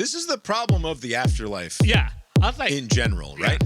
This is the problem of the afterlife. Yeah. I was like, in general, right?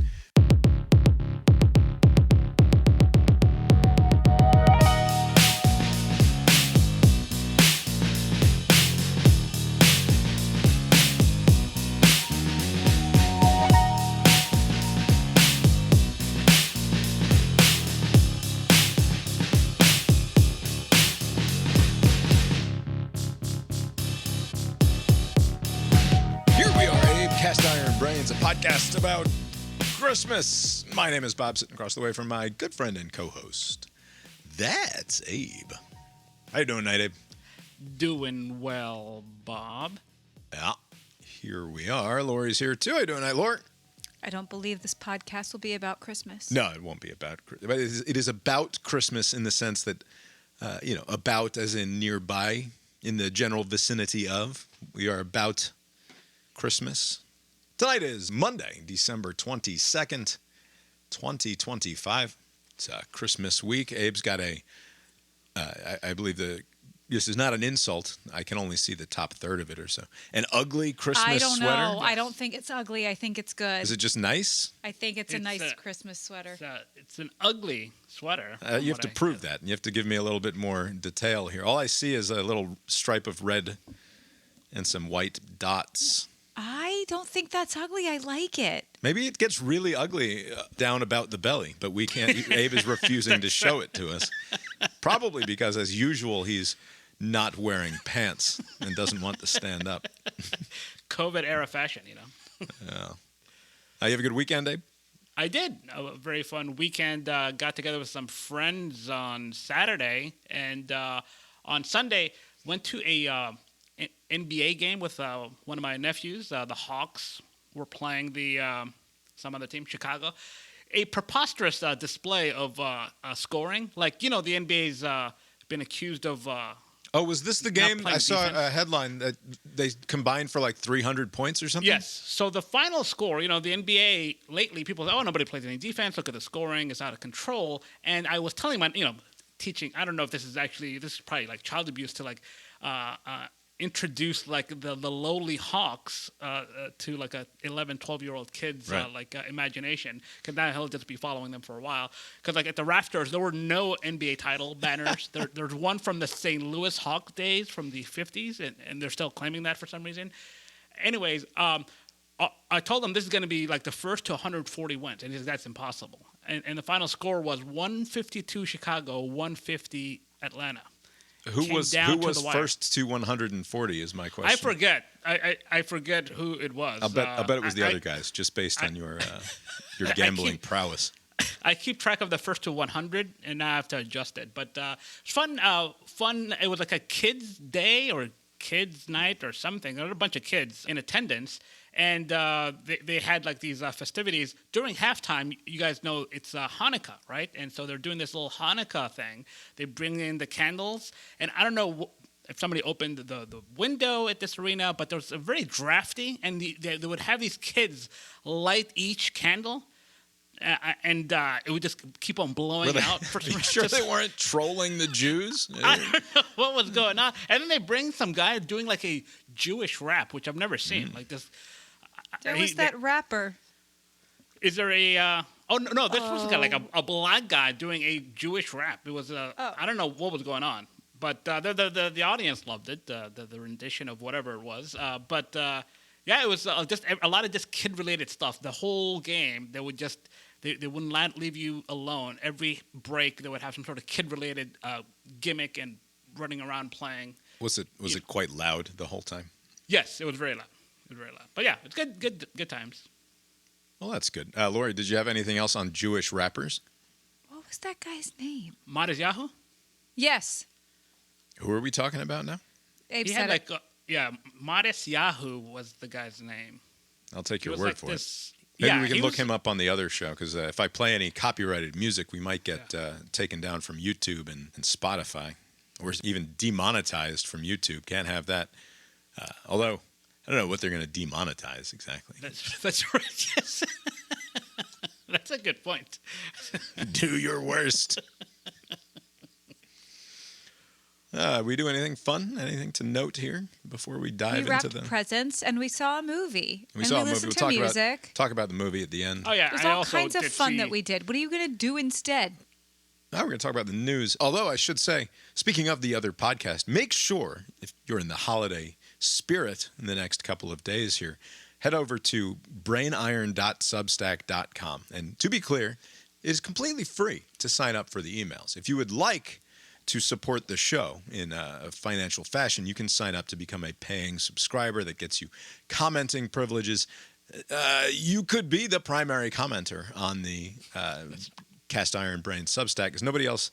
Cast Iron Brains, a podcast about Christmas. My name is Bob, sitting across the way from my good friend and co-host. That's Abe. How you doing tonight, Abe? Doing well, Bob. Yeah, here we are. Lori's here too. How you doing tonight, Lori? I don't believe this podcast will be about Christmas. No, it won't be about Christmas. But it is about Christmas in the sense that, about as in nearby, in the general vicinity of. We are about Christmas. Tonight is Monday, December 22nd, 2025. It's Christmas week. Abe's got I believe this is not an insult. I can only see the top third of it or so. An ugly Christmas sweater? I don't know. I don't think it's ugly. I think it's good. Is it just nice? I think it's a nice Christmas sweater. It's an ugly sweater. You have to prove that. You have to give me a little bit more detail here. All I see is a little stripe of red and some white dots. I don't think that's ugly. I like it. Maybe it gets really ugly down about the belly, but we can't. Abe is refusing to show it to us. Probably because, as usual, he's not wearing pants and doesn't want to stand up. COVID era fashion, you know. Yeah. You have a good weekend, Abe? I did. A very fun weekend. Got together with some friends on Saturday, and on Sunday went to a NBA game with one of my nephews. The Hawks were playing some other team, Chicago. A preposterous display of scoring. Like, the NBA's been accused of... was this the game? I saw a headline that they combined for like 300 points or something? Yes. So the final score, the NBA, lately people say, nobody plays any defense. Look at the scoring. It's out of control. And I was telling my, teaching, I don't know if this is probably like child abuse to like... introduce like the lowly Hawks to like a 11, 12-year-old kid's right. Imagination, because now he'll just be following them for a while. Because like at the rafters, there were no NBA title banners. There's one from the St. Louis Hawk days from the 50s, and they're still claiming that for some reason. Anyways, I told them this is going to be like the first to 140 wins, and he said that's impossible. And the final score was 152 Chicago, 150 Atlanta. Who was first to 140 is my question. I forget. I forget who it was. I'll bet it was the other guys, just based on your gambling prowess. I keep track of the first to 100, and now I have to adjust it. But it's fun. It was like a kids' day or kids' night or something. There were a bunch of kids in attendance. And they had like these festivities during halftime. You guys know it's Hanukkah, right? And so they're doing this little Hanukkah thing. They bring in the candles, and I don't know if somebody opened the window at this arena, but there was a very drafty, and they would have these kids light each candle. And it would just keep on blowing out. Are you sure they weren't trolling the Jews? I don't know what was going on. And then they bring some guy doing like a Jewish rap, which I've never seen. Like this. There was that rapper. Is there a... no, this was like a black guy doing a Jewish rap. It was I don't know what was going on. But the audience loved it, the rendition of whatever it was. It was just a lot of just kid-related stuff. The whole game, they would just... They wouldn't leave you alone. Every break, they would have some sort of kid-related gimmick and running around playing. Was it quite loud the whole time? Yes, it was very loud. But yeah, it's good times. Well, that's good. Lori, did you have anything else on Jewish rappers? What was that guy's name? Modest Yahoo? Yes. Who are we talking about now? Abe he said had Modest Yahoo was the guy's name. I'll take your word for it. Maybe we can look him up on the other show, because if I play any copyrighted music, we might get taken down from YouTube and Spotify, or even demonetized from YouTube. Can't have that. Although... I don't know what they're going to demonetize exactly. That's right, yes. That's a good point. Do your worst. We do anything fun? Anything to note here before we dive We wrapped into the presents and we saw a movie. We saw a movie. Listened We'll to music. talk about the movie at the end. Oh yeah, There's I all also kinds of did fun see- that we did. What are you going to do instead? Now we're going to talk about the news. Although I should say, speaking of the other podcast, make sure if you're in the holiday spirit in the next couple of days here, head over to brainiron.substack.com. And to be clear, it is completely free to sign up for the emails. If you would like to support the show in a financial fashion, you can sign up to become a paying subscriber that gets you commenting privileges. You could be the primary commenter on the Cast Iron Brain Substack because nobody else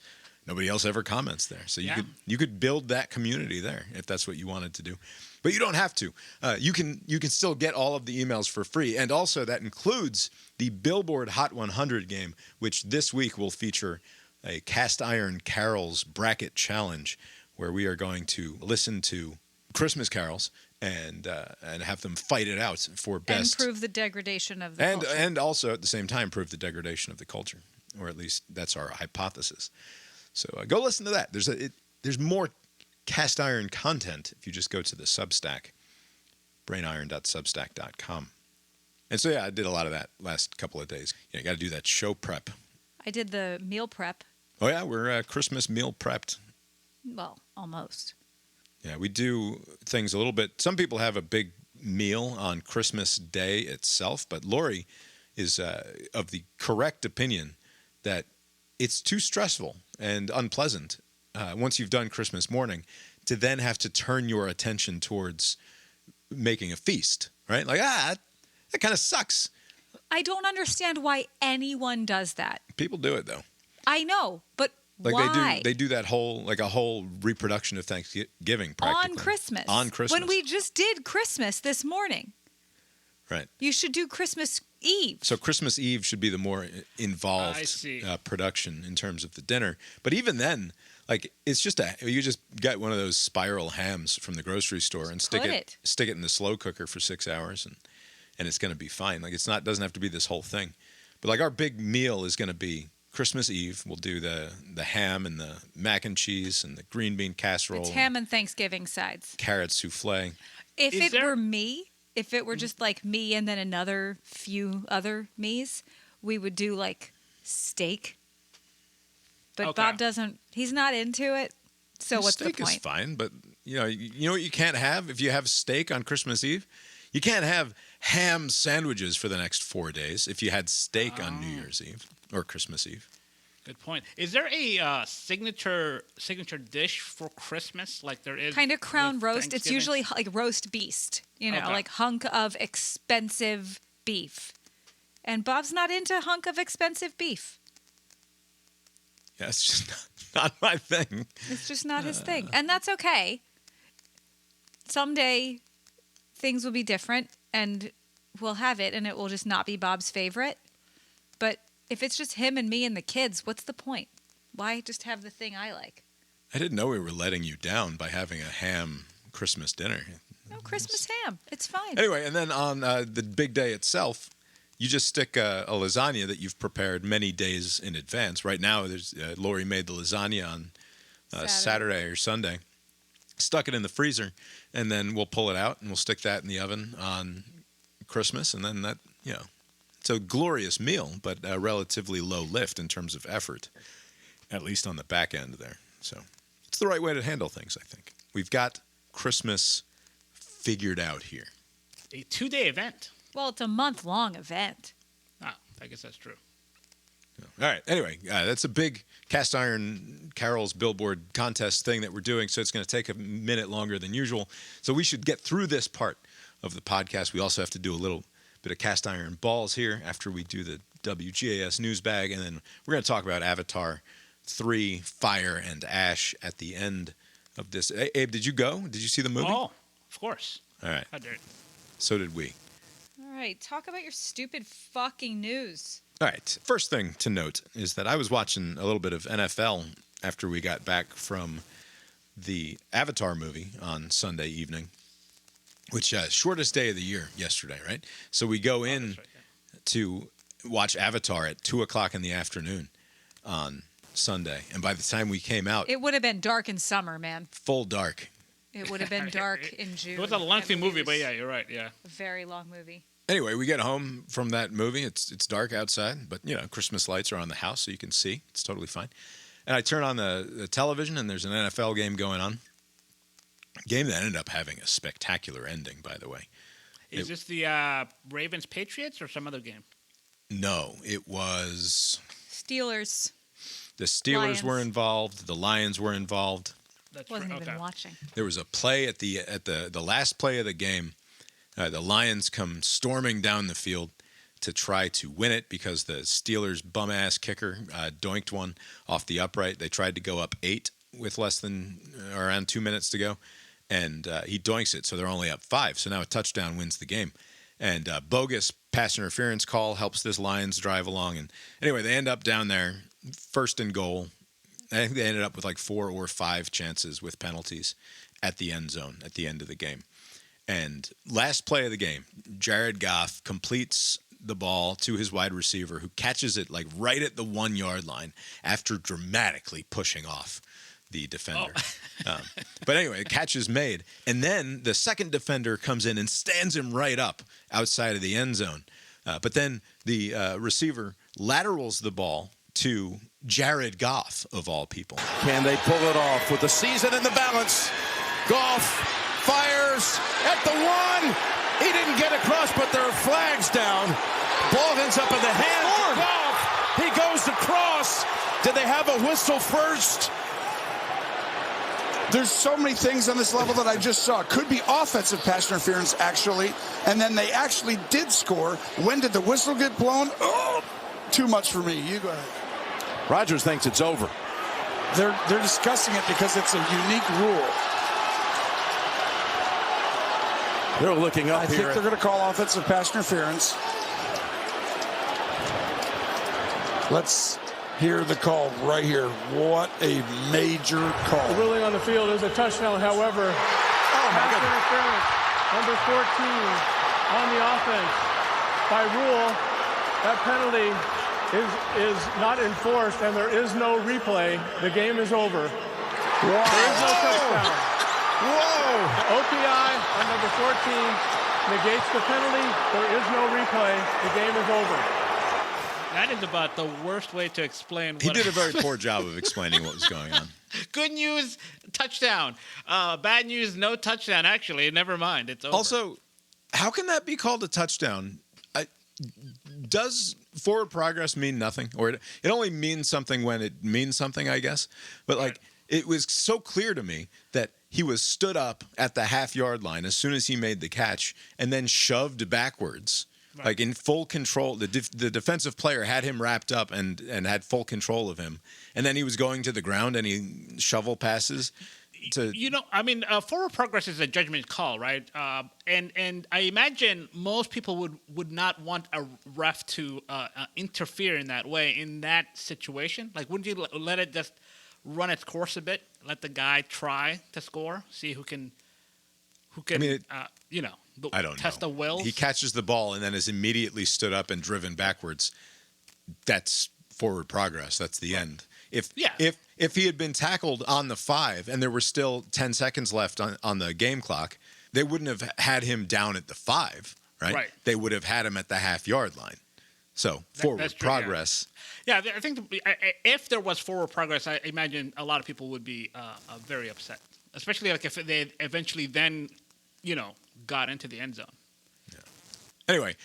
ever comments there. So you could build that community there if that's what you wanted to do. But you don't have to. You can still get all of the emails for free. And also that includes the Billboard Hot 100 game, which this week will feature a Cast Iron Carols bracket challenge where we are going to listen to Christmas carols and have them fight it out for best. And prove the degradation of the culture. And also at the same time prove the degradation of the culture, or at least that's our hypothesis. So go listen to that. There's more Cast Iron content if you just go to the Substack, brainiron.substack.com. And so I did a lot of that last couple of days. You got to do that show prep. I did the meal prep. Oh yeah, we're Christmas meal prepped. Well, almost. Yeah, we do things a little bit. Some people have a big meal on Christmas Day itself, but Lori is of the correct opinion that it's too stressful and unpleasant once you've done Christmas morning to then have to turn your attention towards making a feast, right? Like, that kind of sucks. I don't understand why anyone does that. People do it, though. I know, but Like why? they do that whole reproduction of Thanksgiving practically. On Christmas. When we just did Christmas this morning. Right. You should do Christmas Eve. So Christmas Eve should be the more involved production in terms of the dinner. But even then, like you just get one of those spiral hams from the grocery store and stick it in the slow cooker for 6 hours and it's going to be fine. Like doesn't have to be this whole thing. But like our big meal is going to be Christmas Eve. We'll do the ham and the mac and cheese and the green bean casserole. It's ham and Thanksgiving sides. Carrot souffle. If it were me, if it were just like me and then another few other me's, we would do like steak. But Bob doesn't. He's not into it. So what's the point? Steak is fine, but you know what you can't have if you have steak on Christmas Eve? You can't have ham sandwiches for the next 4 days if you had steak on New Year's Eve or Christmas Eve. Good point. Is there a signature dish for Christmas like there is? Kind of crown roast. It's usually like roast beast, like hunk of expensive beef. And Bob's not into hunk of expensive beef. Yeah, it's just not my thing. It's just not his thing. And that's okay. Someday things will be different and we'll have it and it will just not be Bob's favorite. But if it's just him and me and the kids, what's the point? Why just have the thing I like? I didn't know we were letting you down by having a ham Christmas dinner. No, Christmas ham. It's fine. Anyway, and then on the big day itself, you just stick a lasagna that you've prepared many days in advance. Right now, Lori made the lasagna on Saturday or Sunday, stuck it in the freezer, and then we'll pull it out and we'll stick that in the oven on Christmas. And then it's a glorious meal, but a relatively low lift in terms of effort, at least on the back end there. So it's the right way to handle things, I think. We've got Christmas figured out here. A 2-day event. Well, it's a month-long event. Ah, I guess that's true. All right. Anyway, that's a big Cast Iron Carols Billboard contest thing that we're doing, so it's going to take a minute longer than usual. So we should get through this part of the podcast. We also have to do a little bit of Cast Iron Balls here after we do the WGAS NewsBag, and then we're going to talk about Avatar 3, Fire and Ash at the end of this. Hey, Abe, did you go? Did you see the movie? Oh, of course. All right. How dare you. So did we. All right, talk about your stupid fucking news. All right. First thing to note is that I was watching a little bit of NFL after we got back from the Avatar movie on Sunday evening, which shortest day of the year yesterday, right? So we go in to watch Avatar at 2:00 in the afternoon on Sunday. And by the time we came out, It would have been dark in summer, man. full dark. It would have been dark in June. It was a lengthy That movie, but was yeah, you're right. Yeah. a very long movie. Anyway, we get home from that movie. It's dark outside, but Christmas lights are on the house, so you can see. It's totally fine. And I turn on the television, and there's an NFL game going on. Game that ended up having a spectacular ending, by the way. Is this the Ravens Patriots or some other game? No, it was Steelers. the Steelers Lions. were involved. The Lions were involved. That's Wasn't right. even Okay. watching. There was a play at the last play of the game. The Lions come storming down the field to try to win it because the Steelers' bum-ass kicker doinked one off the upright. They tried to go up 8 with less than around 2 minutes to go, and he doinks it, so they're only up 5. So now a touchdown wins the game. And bogus pass interference call helps this Lions drive along. And anyway, they end up down there, first and goal. I think they ended up with like 4 or 5 chances with penalties at the end zone at the end of the game. And last play of the game, Jared Goff completes the ball to his wide receiver, who catches it like right at the 1 yard line after dramatically pushing off the defender. But anyway, the catch is made. And then the second defender comes in and stands him right up outside of the end zone. But then the receiver laterals the ball to Jared Goff, of all people. Can they pull it off with the season in the balance? Goff fires at the 1. He didn't get across, but there are flags down. Ball ends up in the hands of Goff. He goes across. Did they have a whistle first? There's so many things on this level that I just saw. Could be offensive pass interference, actually. And then they actually did score. When did the whistle get blown? Oh, too much for me. You go ahead. Rodgers thinks it's over. They're discussing it because it's a unique rule. They're looking up I here. think they're going to call offensive pass interference. Let's hear the call right here. What a major call. The ruling on the field is a touchdown. However, pass interference, number 14 on the offense. By rule, that penalty is not enforced, and there is no replay. The game is over. Wow. There is no touchdown. Whoa! The OPI on number 14 negates the penalty. There is no replay. The game is over. That is about the worst way to explain. He did a very poor job of explaining what was going on. Good news, touchdown. Bad news, no touchdown. Actually, never mind. It's over. Also, how can that be called a touchdown? Does forward progress mean nothing? Or it only means something when it means something, I guess. But like, it was so clear to me that he was stood up at the half-yard line as soon as he made the catch and then shoved backwards. Right. Like in full control, the defensive player had him wrapped up and had full control of him, and then he was going to the ground and he shovel passes. Forward progress is a judgment call, right? And I imagine most people would not want a ref to interfere in that way in that situation. Like, wouldn't you let it just run its course a bit? Let the guy try to score, see who can. I don't test the wills. He catches the ball and then is immediately stood up and driven backwards. That's forward progress. That's the end. If he had been tackled on the 5 and there were still 10 seconds left on the game clock, they wouldn't have had him down at the 5, right? Right. They would have had him at the half-yard line. So forward progress. Yeah, I think if there was forward progress, I imagine a lot of people would be very upset, especially like if they eventually then, got into the end zone. Yeah. Anyway,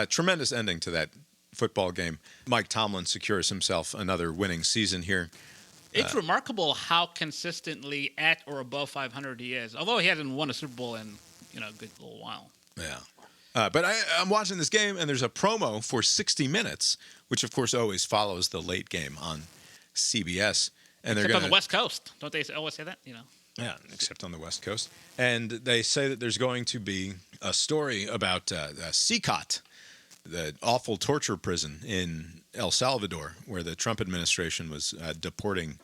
tremendous ending to that football game. Mike Tomlin secures himself another winning season here. It's remarkable how consistently at or above 500 he is, although he hasn't won a Super Bowl in a good little while. Yeah. But I'm watching this game, and there's a promo for 60 Minutes, which, of course, always follows the late game on CBS. And Except on the West Coast. Don't they always say that? Yeah, except on the West Coast. And they say that there's going to be a story about CICOT, the awful torture prison in El Salvador, where the Trump administration was deporting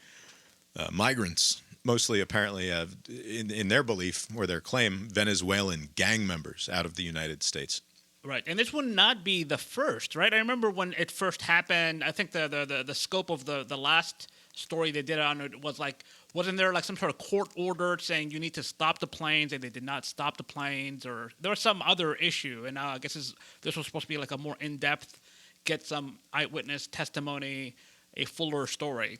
migrants, mostly apparently, in their belief or their claim, Venezuelan gang members out of the United States. Right, and this would not be the first, right? I remember when it first happened. I think the scope of the last story they did on it was like, wasn't there like some sort of court order saying you need to stop the planes, and they did not stop the planes, or there was some other issue? And I guess this was supposed to be like a more in-depth, get some eyewitness testimony, a fuller story.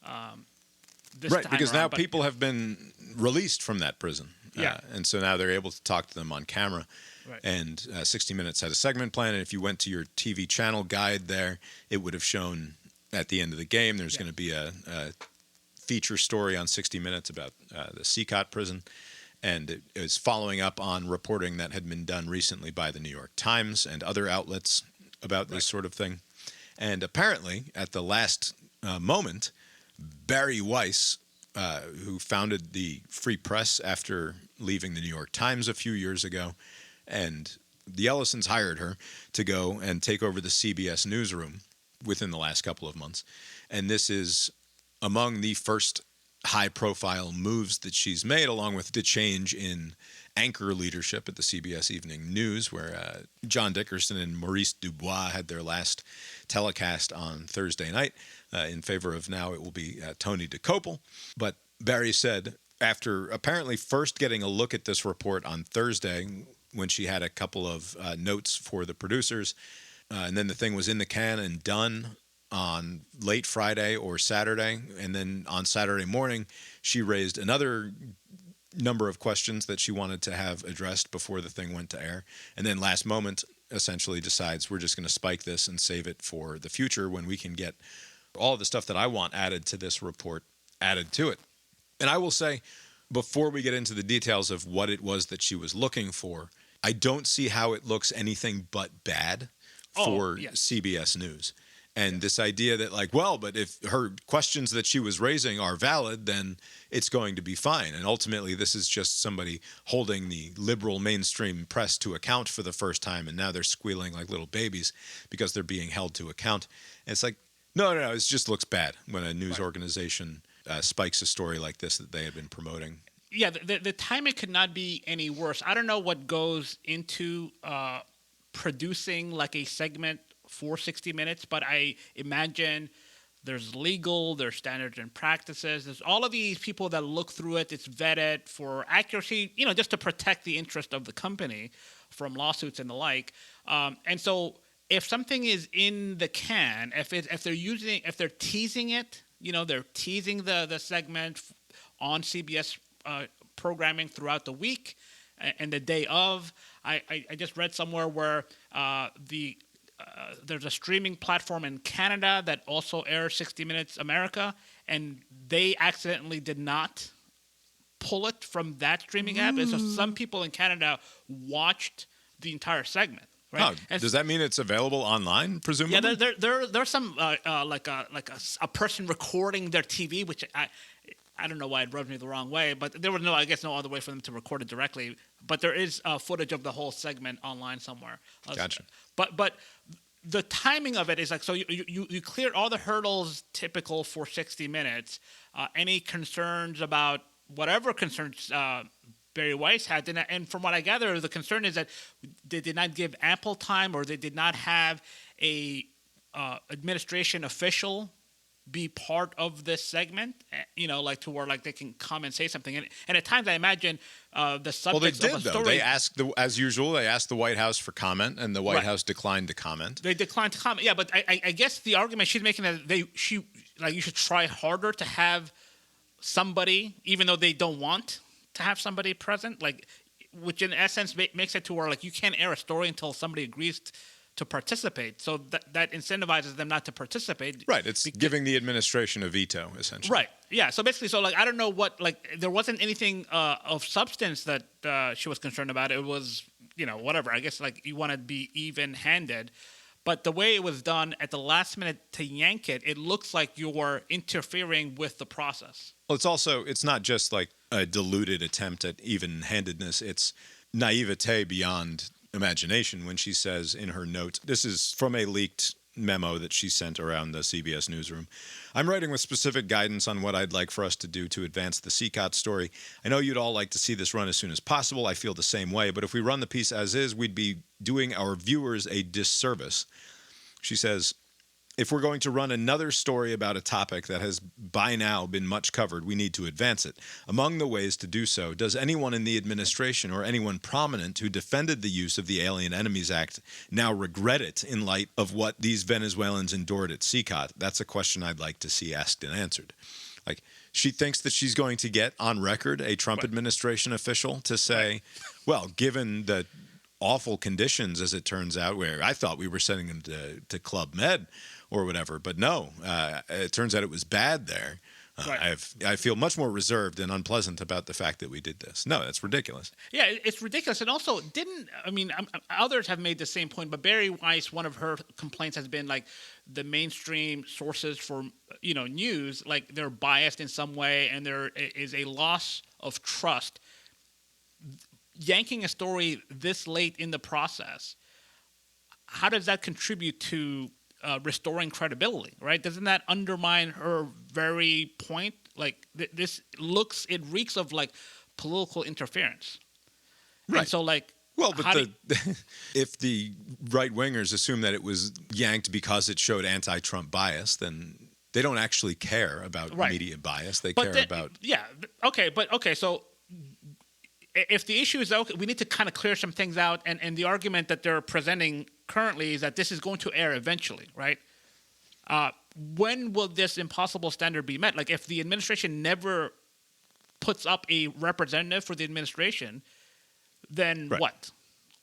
Right, because now people have been released from that prison. Yeah. And so now they're able to talk to them on camera. Right. And 60 Minutes had a segment plan, and if you went to your TV channel guide there, it would have shown at the end of the game there's going to be a feature story on 60 Minutes about the CIB prison. And it was following up on reporting that had been done recently by the New York Times and other outlets about this sort of thing. And apparently, at the last moment, Bari Weiss, who founded the Free Press after leaving the New York Times a few years ago, and the Ellisons hired her to go and take over the CBS newsroom within the last couple of months. And this is among the first high-profile moves that she's made, along with the change in anchor leadership at the CBS Evening News, where John Dickerson and Maurice Dubois had their last telecast on Thursday night. In favor of now it will be Tony DeCopel. But Bari said, after apparently first getting a look at this report on Thursday, when she had a couple of notes for the producers, and then the thing was in the can and done on late Friday or Saturday, and then on Saturday morning, she raised another number of questions that she wanted to have addressed before the thing went to air. And then last moment, essentially decides we're just going to spike this and save it for the future when we can get all the stuff that I want added to this report added to it. And I will say, before we get into the details of what it was that she was looking for, I don't see how it looks anything but bad for CBS News. And this idea that, like, well, but if her questions that she was raising are valid, then it's going to be fine. And ultimately, this is just somebody holding the liberal mainstream press to account for the first time, and now they're squealing like little babies because they're being held to account. And it's like, no, it just looks bad when a news organization spikes a story like this that they had been promoting. Yeah, the timing could not be any worse. I don't know what goes into producing like a segment for 60 Minutes, but I imagine there's legal, there's standards and practices. There's all of these people that look through it. It's vetted for accuracy, just to protect the interest of the company from lawsuits and the like. And so if something is in the can, if they're teasing it, they're teasing the segment on CBS programming throughout the week and the day of. I just read somewhere where there's a streaming platform in Canada that also airs 60 Minutes America, and they accidentally did not pull it from that streaming app. And so some people in Canada watched the entire segment. Right? Oh, does that mean it's available online, presumably? Yeah, there's some like a person recording their TV, which I don't know why it rubbed me the wrong way, but there was no other way for them to record it directly. But there is footage of the whole segment online somewhere. Gotcha. But the timing of it is like, so you cleared all the hurdles typical for 60 Minutes. Any concerns about whatever concerns Bari Weiss had, and from what I gather, the concern is that they did not give ample time, or they did not have a administration official be part of this segment, like to where like they can come and say something. And at times I imagine the subjects of a story. Well, they did, though. They asked, as usual, the White House for comment, and the White House declined to comment. They declined to comment. Yeah, but I guess the argument she's making that you should try harder to have somebody, even though they don't want to have somebody present, which in essence makes it to where like you can't air a story until somebody agrees to participate. So that incentivizes them not to participate. Right. It's giving the administration a veto, essentially. Right. Yeah. So basically, I don't know what, there wasn't anything of substance that she was concerned about. It was, whatever. I guess you want to be even-handed. But the way it was done at the last minute to yank it, it looks like you're interfering with the process. Well, it's not just like a diluted attempt at even-handedness. It's naivete beyond imagination when she says in her note, this is from a leaked memo that she sent around the CBS newsroom. I'm writing with specific guidance on what I'd like for us to do to advance the CIB story. I know you'd all like to see this run as soon as possible. I feel the same way. But if we run the piece as is, we'd be doing our viewers a disservice. She says, if we're going to run another story about a topic that has by now been much covered, we need to advance it. Among the ways to do so, does anyone in the administration or anyone prominent who defended the use of the Alien Enemies Act now regret it in light of what these Venezuelans endured at CICOT? That's a question I'd like to see asked and answered. Like, she thinks that she's going to get on record a Trump administration official to say, well, given the awful conditions, as it turns out, where I thought we were sending them to Club Med or whatever, but no, it turns out it was bad there. I feel much more reserved and unpleasant about the fact that we did this. No, that's ridiculous. Yeah, it's ridiculous. And also, others have made the same point, but Bari Weiss, one of her complaints has been like the mainstream sources for, news, like they're biased in some way and there is a loss of trust. Yanking a story this late in the process, how does that contribute to restoring credibility, right? Doesn't that undermine her very point? Like, it reeks of, like, political interference. Right. And so, like... Well, but if the right-wingers assume that it was yanked because it showed anti-Trump bias, then they don't actually care about media bias. They care about... Yeah, okay, so... If the issue is, okay, we need to kind of clear some things out, and the argument that they're presenting currently is that this is going to air eventually, right? When will this impossible standard be met? Like, if the administration never puts up a representative for the administration, then what?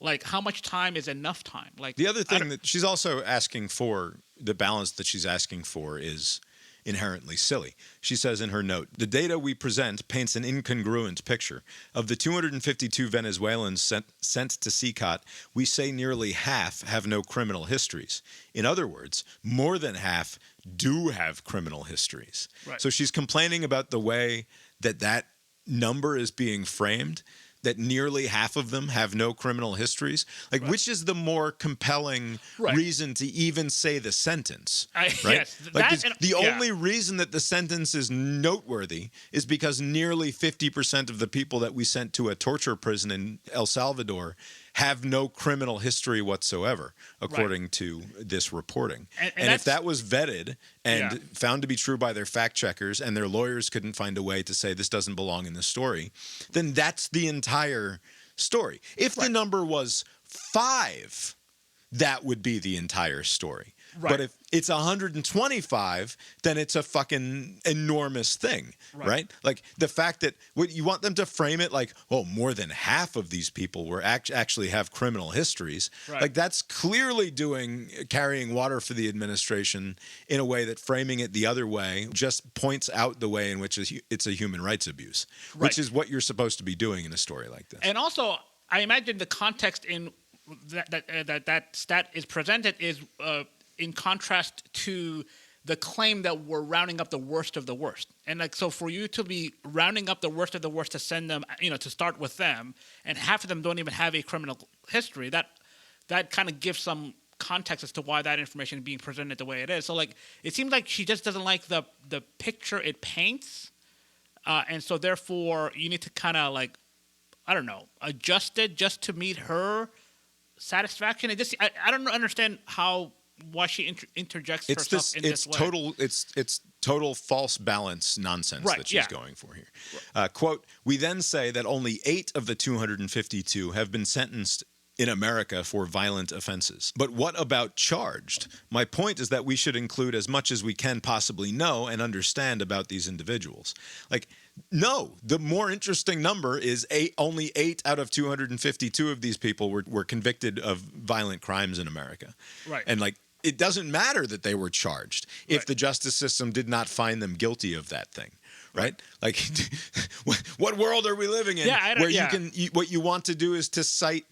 Like, how much time is enough time? Like, the other thing that she's also asking for, the balance that she's asking for is inherently silly. She says in her note, the data we present paints an incongruent picture. Of the 252 Venezuelans sent to CICOT, we say nearly half have no criminal histories. In other words, more than half do have criminal histories. Right. So she's complaining about the way that number is being framed, that nearly half of them have no criminal histories. Like, which is the more compelling reason to even say the sentence? Right? Yes. Like, the only reason that the sentence is noteworthy is because nearly 50% of the people that we sent to a torture prison in El Salvador have no criminal history whatsoever, according to this reporting. And if that was vetted and found to be true by their fact checkers and their lawyers couldn't find a way to say this doesn't belong in the story, then that's the entire story. If the number was 5, that would be the entire story. But if it's 125, then it's a fucking enormous thing, right? Like, the fact that you want them to frame it like, oh, more than half of these people were actually have criminal histories. Like, that's clearly carrying water for the administration in a way that framing it the other way just points out the way in which it's a human rights abuse, which is what you're supposed to be doing in a story like this. And also, I imagine the context in that stat is presented is in contrast to the claim that we're rounding up the worst of the worst. And like, so for you to be rounding up the worst of the worst to send them, to start with them, and half of them don't even have a criminal history, that kind of gives some context as to why that information is being presented the way it is. So like, it seems like she just doesn't like the picture it paints. And so therefore you need to kind of like, I don't know, adjust it just to meet her satisfaction. I don't understand why she interjects herself in this way. It's total false balance nonsense that she's going for here. Quote, we then say that only 8 of the 252 have been sentenced in America for violent offenses. But what about charged? My point is that we should include as much as we can possibly know and understand about these individuals. Like, no, the more interesting number is only 8 out of 252 of these people were convicted of violent crimes in America. Right. And like, it doesn't matter that they were charged if the justice system did not find them guilty of that thing. Right? Like, what world are we living in what you want to do is to cite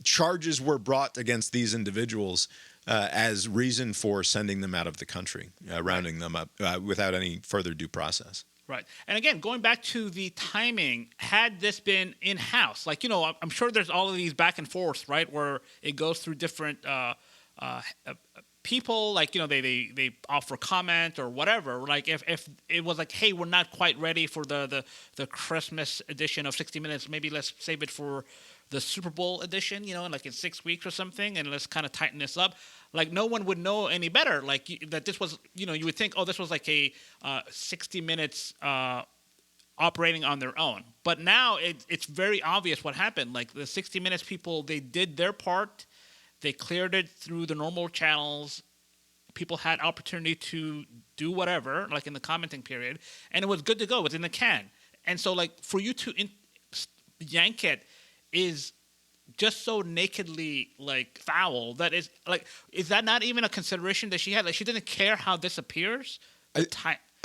charges were brought against these individuals as reason for sending them out of the country, rounding them up without any further due process. Right. And again, going back to the timing, had this been in-house, like, I'm sure there's all of these back and forth, right, where it goes through different people, like, they offer comment or whatever. Like, if it was like, hey, we're not quite ready for the Christmas edition of 60 Minutes, maybe let's save it for the Super Bowl edition, like in 6 weeks or something, and let's kind of tighten this up. Like no one would know any better. Like that this was, you would think, oh, this was like a 60 minutes operating on their own. But now it's very obvious what happened. Like the 60 Minutes people, they did their part. They cleared it through the normal channels. People had opportunity to do whatever, like in the commenting period, and it was good to go. It was in the can. And so, like, for you to yank it is just so nakedly, like, foul that is that not even a consideration that she had? Like, she didn't care how this appears? I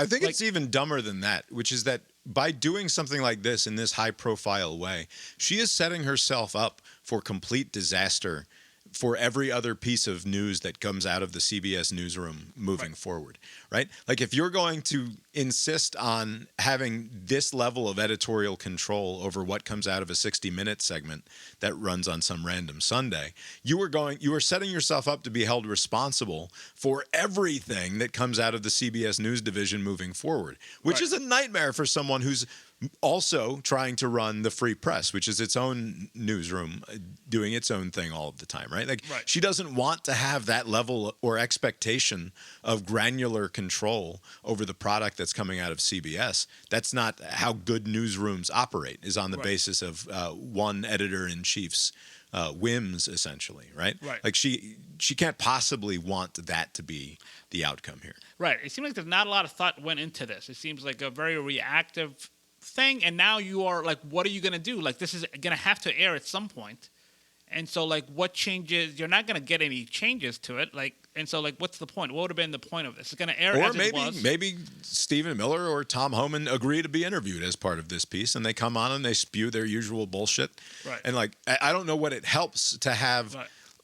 think it's even dumber than that, which is that by doing something like this in this high-profile way, she is setting herself up for complete disaster for every other piece of news that comes out of the CBS newsroom moving forward, right? Like if you're going to insist on having this level of editorial control over what comes out of a 60-minute segment that runs on some random Sunday, you are setting yourself up to be held responsible for everything that comes out of the CBS News division moving forward, which is a nightmare for someone who's also trying to run the Free Press, which is its own newsroom doing its own thing all of the time, right? Like she doesn't want to have that level or expectation of granular control over the product that's coming out of CBS. That's not how good newsrooms operate, is on the basis of one editor-in-chief's whims, essentially, right? Like she can't possibly want that to be the outcome here. Right. It seems like there's not a lot of thought went into this. It seems like a very reactive thing, and now you are like, what are you going to do? Like, this is going to have to air at some point. And so, like, what changes? You're not going to get any changes to it. Like, and so, like, what's the point? What would have been the point of this? It's going to air as it was. Or maybe Stephen Miller or Tom Homan agree to be interviewed as part of this piece, and they come on and they spew their usual bullshit. Right. And, like, I don't know what it helps to have,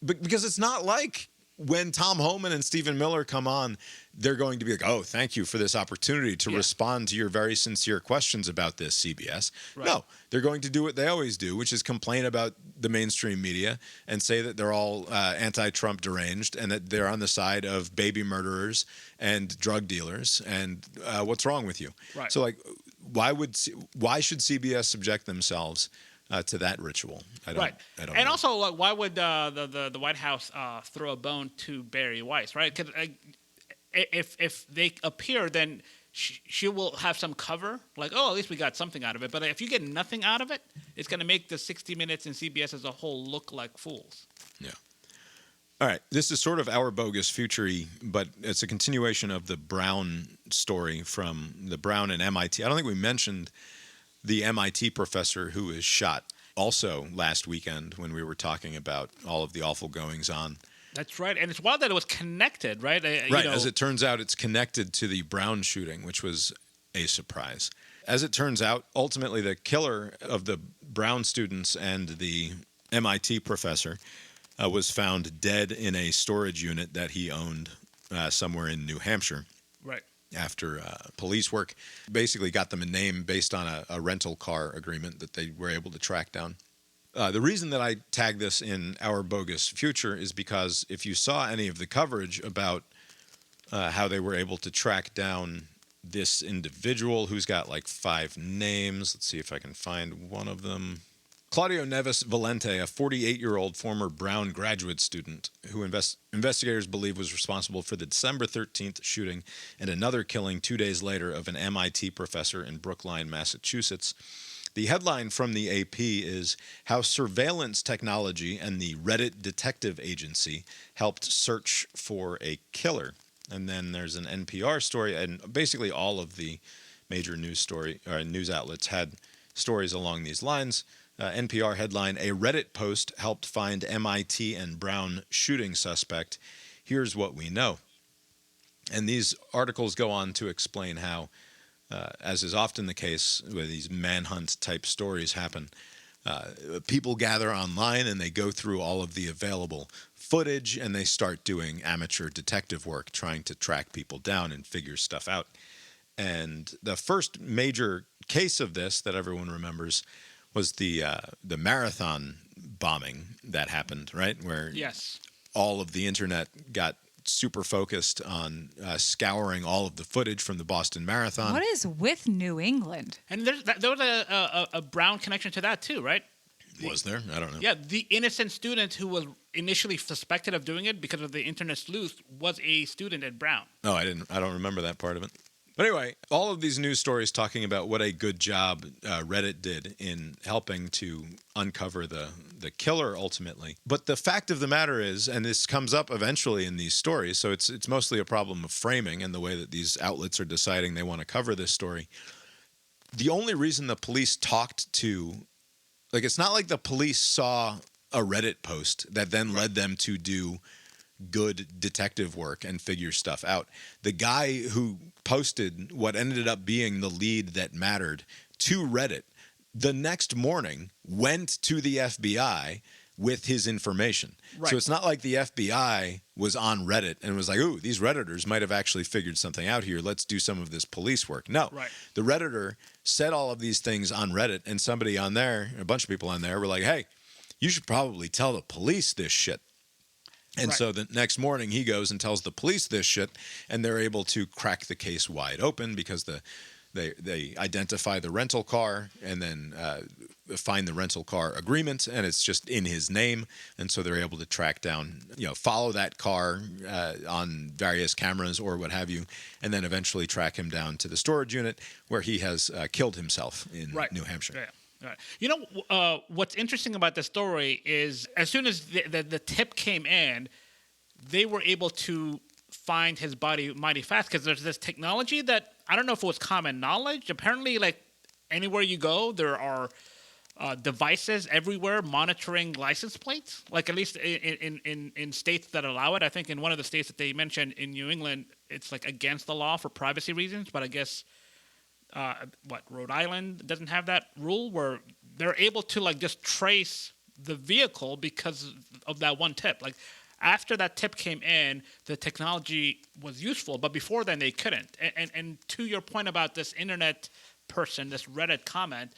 because it's not like when Tom Homan and Stephen Miller come on, they're going to be like, oh, thank you for this opportunity to respond to your very sincere questions about this, CBS. No, they're going to do what they always do, which is complain about the mainstream media and say that they're all anti-Trump deranged and that they're on the side of baby murderers and drug dealers and what's wrong with you? Right. So, like, why should CBS subject themselves to that ritual? I don't and know. also, like, why would the White House throw a bone to Bari Weiss, right? Because if they appear, then she will have some cover, like, oh, at least we got something out of it. But if you get nothing out of it, it's going to make the 60 Minutes and CBS as a whole look like fools. Yeah. All right. This is sort of our Bogus Future-y, but it's a continuation of the Brown story from the Brown and MIT. I don't think we mentioned the MIT professor who was shot also last weekend when we were talking about all of the awful goings-on. That's right. And it's wild that it was connected, right? Right. As it turns out, it's connected to the Brown shooting, which was a surprise. As it turns out, ultimately the killer of the Brown students and the MIT professor was found dead in a storage unit that he owned somewhere in New Hampshire. Right. After police work basically got them a name based on a rental car agreement that they were able to track down. The reason that I tag this in our Bogus Future is because if you saw any of the coverage about how they were able to track down this individual who's got like 5 names, let's see if I can find one of them. Claudio Neves Valente, a 48-year-old former Brown graduate student who investigators believe was responsible for the December 13th shooting and another killing 2 days later of an MIT professor in Brookline, Massachusetts. The headline from the AP is How Surveillance Technology and the Reddit Detective Agency Helped Search for a Killer. And then there's an NPR story, and basically all of the major news outlets had stories along these lines. NPR headline, A Reddit post helped find MIT and Brown shooting suspect. Here's what we know. And these articles go on to explain how, as is often the case where these manhunt-type stories happen, people gather online and they go through all of the available footage and they start doing amateur detective work, trying to track people down and figure stuff out. And the first major case of this that everyone remembers was the marathon bombing that happened, right? Where all of the internet got super focused on scouring all of the footage from the Boston Marathon. What is with New England? And there was a Brown connection to that too, right? Was there? I don't know. Yeah, the innocent student who was initially suspected of doing it because of the internet sleuth was a student at Brown. Oh, I don't remember that part of it. But anyway, all of these news stories talking about what a good job Reddit did in helping to uncover the killer ultimately. But the fact of the matter is, and this comes up eventually in these stories, so it's mostly a problem of framing and the way that these outlets are deciding they want to cover this story. The only reason the police talked to, like, it's not like the police saw a Reddit post that then led them to do good detective work and figure stuff out. The guy who posted what ended up being the lead that mattered to Reddit the next morning went to the FBI with his information. Right. So it's not like the FBI was on Reddit and was like, ooh, these Redditors might have actually figured something out here. Let's do some of this police work. No. Right. The Redditor said all of these things on Reddit, and somebody on there, a bunch of people on there were like, hey, you should probably tell the police this shit. And so the next morning he goes and tells the police this shit, and they're able to crack the case wide open because they identify the rental car and then find the rental car agreement, and it's just in his name. And so they're able to track down, follow that car on various cameras or what have you, and then eventually track him down to the storage unit where he has killed himself in New Hampshire. Yeah. Right. What's interesting about the story is as soon as the tip came in, they were able to find his body mighty fast because there's this technology that I don't know if it was common knowledge. Apparently, like anywhere you go, there are devices everywhere monitoring license plates. Like at least in states that allow it. I think in one of the states that they mentioned in New England, it's like against the law for privacy reasons. But I guess Rhode Island doesn't have that rule where they're able to like just trace the vehicle because of that one tip. Like after that tip came in, the technology was useful, but before then they couldn't. And to your point about this internet person, this Reddit comment,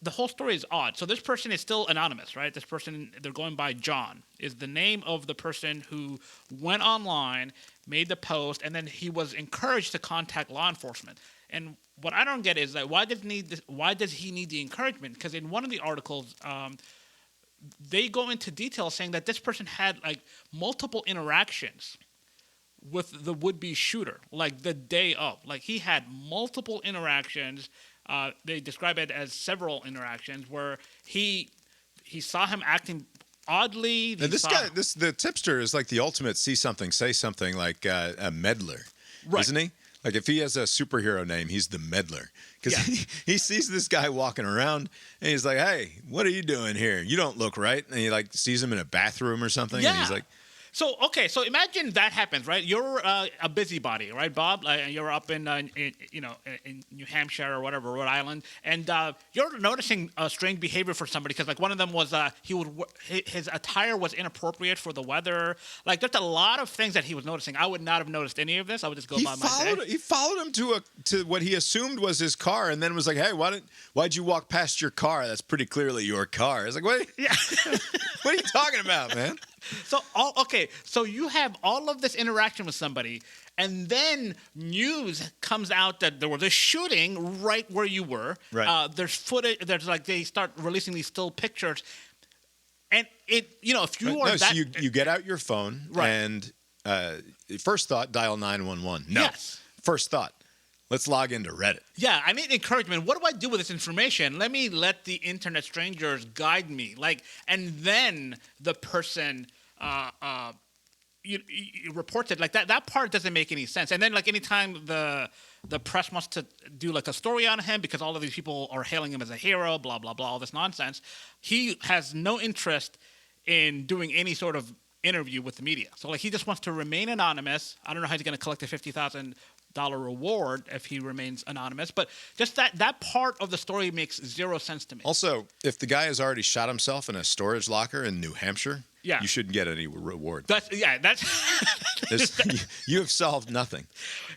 the whole story is odd. So this person is still anonymous, right? This person, they're going by John, is the name of the person who went online, made the post, and then he was encouraged to contact law enforcement. And what I don't get is that why does he need the encouragement? Because in one of the articles, they go into detail saying that this person had like multiple interactions with the would-be shooter, like the day of. Like he had multiple interactions. They describe it as several interactions where he saw him acting oddly. The tipster is like the ultimate see something, say something, like a meddler, isn't he? Like if he has a superhero name, he's the meddler. Because he sees this guy walking around and he's like, hey, what are you doing here? You don't look right. And he like sees him in a bathroom or something. Yeah. And he's like, So imagine that happens, right? You're a busybody, right, Bob? You're up in New Hampshire or whatever, Rhode Island, and you're noticing strange behavior for somebody because like one of them was his attire was inappropriate for the weather. Like there's a lot of things that he was noticing. I would not have noticed any of this. I would just go by my day. He followed him to what he assumed was his car, and then was like, hey, why'd you walk past your car? That's pretty clearly your car. It's like, what? Yeah. What are you talking about, man? So you have all of this interaction with somebody, and then news comes out that there was a shooting right where you were. Right. There's footage. There's like they start releasing these still pictures, and if you are that, so you get out your phone and first thought dial 911. No. Yes. First thought, let's log into Reddit. Yeah, I need encouragement. What do I do with this information? Let the internet strangers guide me. And then the person reports it. Like that part doesn't make any sense. And then like anytime the press wants to do like a story on him because all of these people are hailing him as a hero, blah blah blah, all this nonsense, he has no interest in doing any sort of interview with the media. So like he just wants to remain anonymous. I don't know how he's going to collect a $50,000 reward if he remains anonymous, but just that part of the story makes zero sense to me. Also, if the guy has already shot himself in a storage locker in New Hampshire, you shouldn't get any reward. You have solved nothing.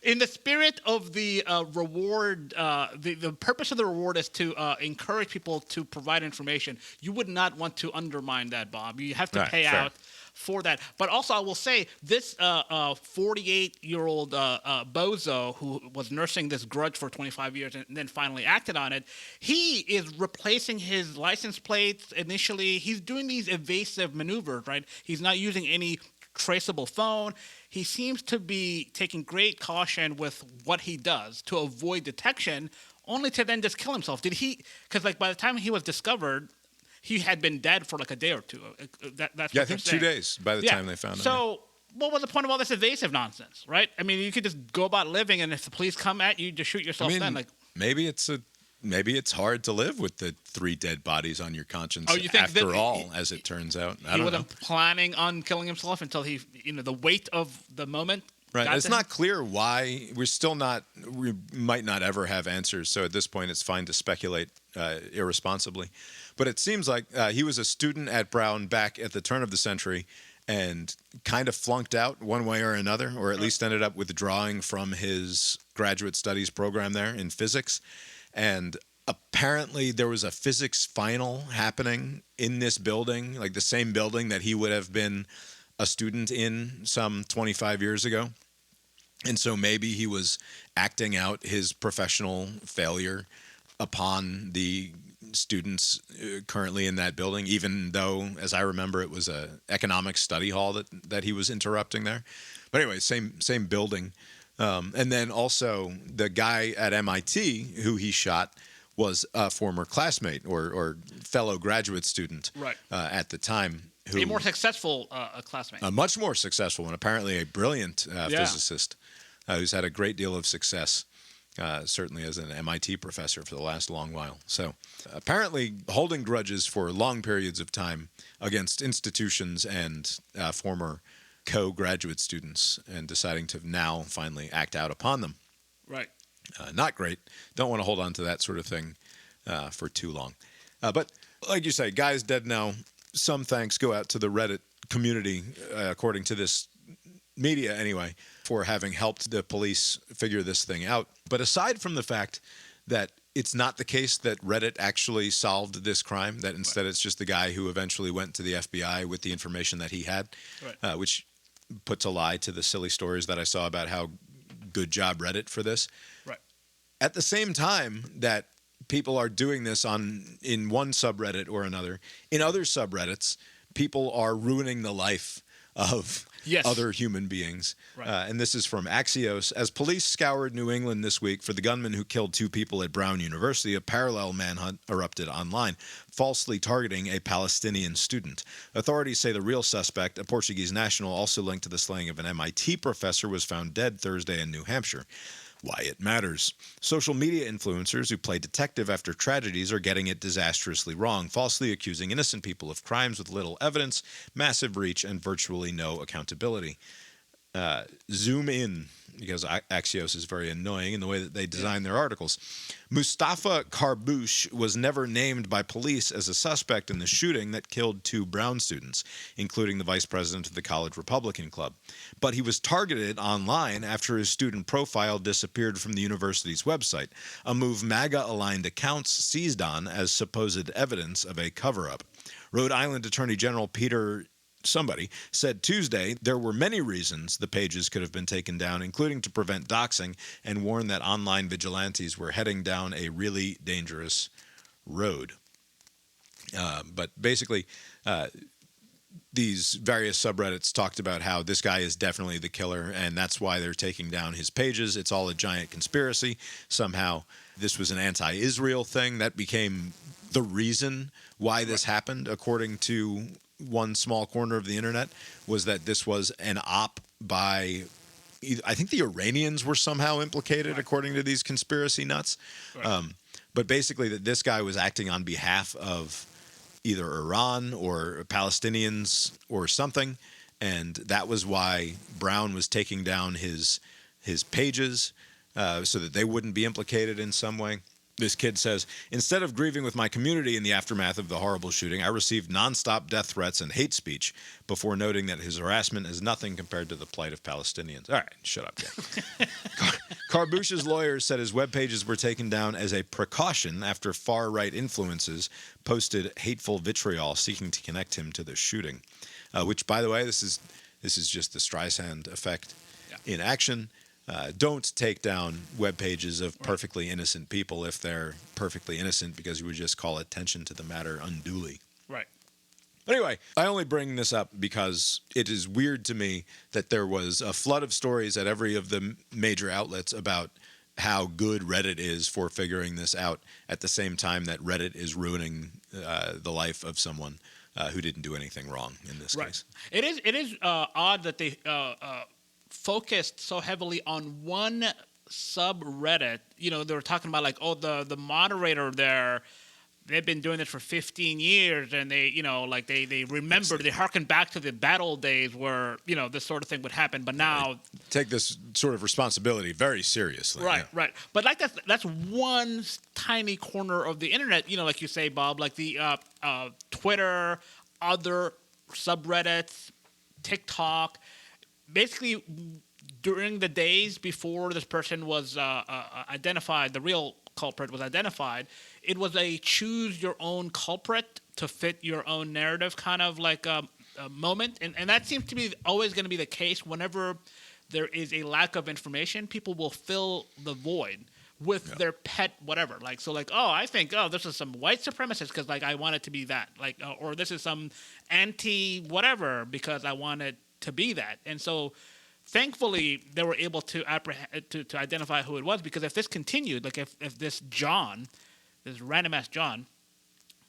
In the spirit of the reward, the purpose of the reward is to encourage people to provide information. You would not want to undermine that, Bob. You have to pay out for that. But also, I will say this 48-year-old bozo who was nursing this grudge for 25 years and then finally acted on it, he is replacing his license plates initially. He's doing these evasive maneuvers, right? He's not using any traceable phone. He seems to be taking great caution with what he does to avoid detection, only to then just kill himself. Did he? Because by the time he was discovered, he had been dead for a day or two. That's I think 2 days by the time they found him. So what was the point of all this evasive nonsense, right? I mean, you could just go about living, and if the police come at you, just shoot yourself then. Maybe it's hard to live with the 3 dead bodies on your conscience. Oh, you think after all, as it turns out, I don't know. He wasn't planning on killing himself until he, the weight of the moment. Right. It's not clear why. We might not ever have answers. So at this point, it's fine to speculate irresponsibly. But it seems like he was a student at Brown back at the turn of the century and kind of flunked out one way or another, or at least ended up withdrawing from his graduate studies program there in physics. And apparently there was a physics final happening in this building, like the same building that he would have been a student in some 25 years ago. And so maybe he was acting out his professional failure upon the students currently in that building, even though, as I remember, it was a economics study hall that he was interrupting there. But anyway, same building. And then also the guy at MIT who he shot was a former classmate or fellow graduate student at the time. A more successful classmate. A much more successful one, apparently a brilliant physicist who's had a great deal of success, certainly as an MIT professor for the last long while. So apparently holding grudges for long periods of time against institutions and former co-graduate students and deciding to now finally act out upon them. Right. Not great. Don't want to hold on to that sort of thing for too long. But like you say, guy's dead now. Some thanks go out to the Reddit community, according to this media anyway, for having helped the police figure this thing out. But aside from the fact that it's not the case that Reddit actually solved this crime, that instead it's just the guy who eventually went to the FBI with the information that he had, which puts a lie to the silly stories that I saw about how good job Reddit for this. Right. At the same time that people are doing this in one subreddit or another, in other subreddits, people are ruining the life of other human beings. Right. And this is from Axios. As police scoured New England this week for the gunman who killed 2 people at Brown University, a parallel manhunt erupted online, falsely targeting a Palestinian student. Authorities say the real suspect, a Portuguese national also linked to the slaying of an MIT professor, was found dead Thursday in New Hampshire. Why it matters. Social media influencers who play detective after tragedies are getting it disastrously wrong, falsely accusing innocent people of crimes with little evidence, massive reach, and virtually no accountability. Zoom in, because Axios is very annoying in the way that they design their articles. Mustafa Karbouche was never named by police as a suspect in the shooting that killed 2 Brown students, including the vice president of the college Republican Club. But he was targeted online after his student profile disappeared from the university's website, a move MAGA-aligned accounts seized on as supposed evidence of a cover-up. Rhode Island Attorney General Peter somebody said Tuesday there were many reasons the pages could have been taken down, including to prevent doxing, and warned that online vigilantes were heading down a really dangerous road. But basically, these various subreddits talked about how this guy is definitely the killer, and that's why they're taking down his pages. It's all a giant conspiracy. Somehow this was an anti-Israel thing. That became the reason why this happened, according to one small corner of the internet, was that this was an op by, I think the Iranians were somehow implicated, according to these conspiracy nuts. But basically that this guy was acting on behalf of either Iran or Palestinians or something, and that was why Brown was taking down his pages so that they wouldn't be implicated in some way. This kid says, instead of grieving with my community in the aftermath of the horrible shooting, I received nonstop death threats and hate speech, before noting that his harassment is nothing compared to the plight of Palestinians. All right, shut up, kid. Karbouche's lawyers said his web pages were taken down as a precaution after far-right influences posted hateful vitriol seeking to connect him to the shooting. which, by the way, this is just the Streisand effect in action. Don't take down web pages of perfectly innocent people if they're perfectly innocent, because you would just call attention to the matter unduly. Right. Anyway, I only bring this up because it is weird to me that there was a flood of stories at every of the major outlets about how good Reddit is for figuring this out, at the same time that Reddit is ruining the life of someone who didn't do anything wrong in this case. It is odd that they focused so heavily on one subreddit. You know, they were talking about like, oh, the moderator there, they've been doing this for 15 years, and they, you know, like they remember, they harken back to the bad old days where, you know, this sort of thing would happen. But now take this sort of responsibility very seriously. Right. But like that's one tiny corner of the internet. You know, like you say, Bob, like the Twitter, other subreddits, TikTok. Basically, during the days before this person was identified, the real culprit was identified, it was a choose your own culprit to fit your own narrative kind of like a moment. And that seems to be always going to be the case whenever there is a lack of information. People will fill the void with their pet whatever. Like, so like, oh, I think, oh, this is some white supremacist because like I want it to be that. Like, or this is some anti-whatever because I want it to be that. And so thankfully, they were able to to identify who it was, because if this continued, like if this John, this random-ass John,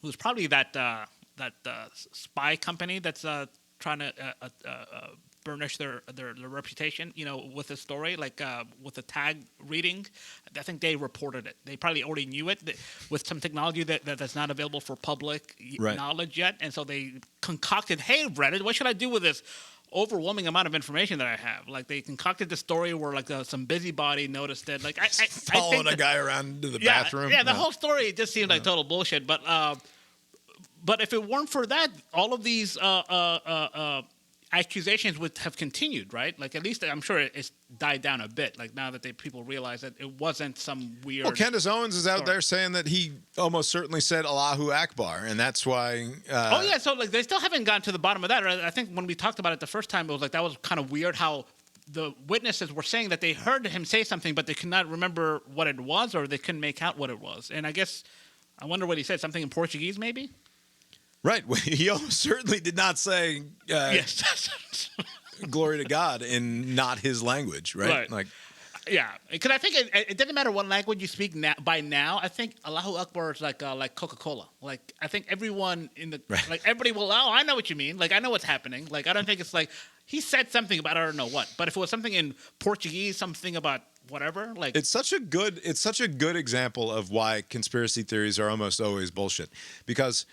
who's probably that spy company that's trying to burnish their reputation, you know, with this story, like with the tag reading, I think they reported it. They probably already knew it with some technology that's not available for public knowledge yet, and so they concocted, hey, Reddit, what should I do with this overwhelming amount of information that I have? Like they concocted the story where like some busybody noticed it. Like I following a guy around to the bathroom. Yeah, the whole story just seemed like total bullshit. But if it weren't for that, all of these accusations would have continued, right? Like at least I'm sure it's died down a bit. Like now that people realize that it wasn't some weird. Well, Candace Owens is out there saying that he almost certainly said Allahu Akbar, and that's why. Oh yeah, so like they still haven't gotten to the bottom of that. Right? I think when we talked about it the first time, it was like that was kind of weird how the witnesses were saying that they heard him say something, but they could not remember what it was, or they couldn't make out what it was. And I guess I wonder what he said. Something in Portuguese, maybe. Right. Well, he almost certainly did not say yes. glory to God in not his language, right? Like, yeah, because I think it doesn't matter what language you speak now. By now, I think Allahu Akbar is like Coca-Cola. Like I think everyone in the like everybody will. Oh, I know what you mean. Like I know what's happening. Like I don't think it's like he said something about I don't know what. But if it was something in Portuguese, something about whatever, like it's such a good example of why conspiracy theories are almost always bullshit, because.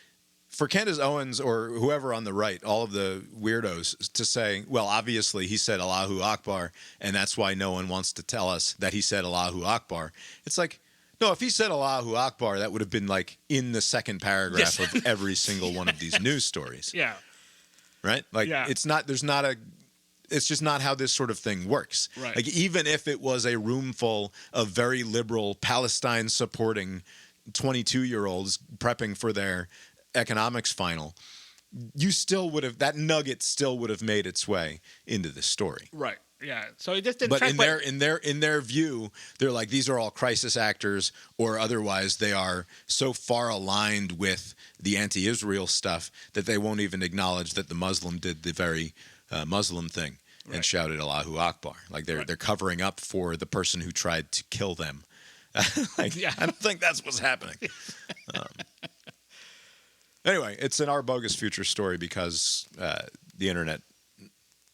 For Candace Owens or whoever on the right, all of the weirdos, to say, well, obviously he said Allahu Akbar, and that's why no one wants to tell us that he said Allahu Akbar. It's like, no, if he said Allahu Akbar, that would have been like in the second paragraph of every single one of these news stories. Yeah. Right? Like, it's just not how this sort of thing works. Right. Like, even if it was a room full of very liberal Palestine-supporting 22-year-olds prepping for their economics final, you still would have, that nugget still would have made its way into this story. Right. Yeah. So it just didn't. But in their view, they're like, these are all crisis actors, or otherwise they are so far aligned with the anti-Israel stuff that they won't even acknowledge that the Muslim did the very Muslim thing and shouted Allahu Akbar. Like they're covering up for the person who tried to kill them. I don't think that's what's happening. Anyway, it's an Our Bogus Future story because the internet,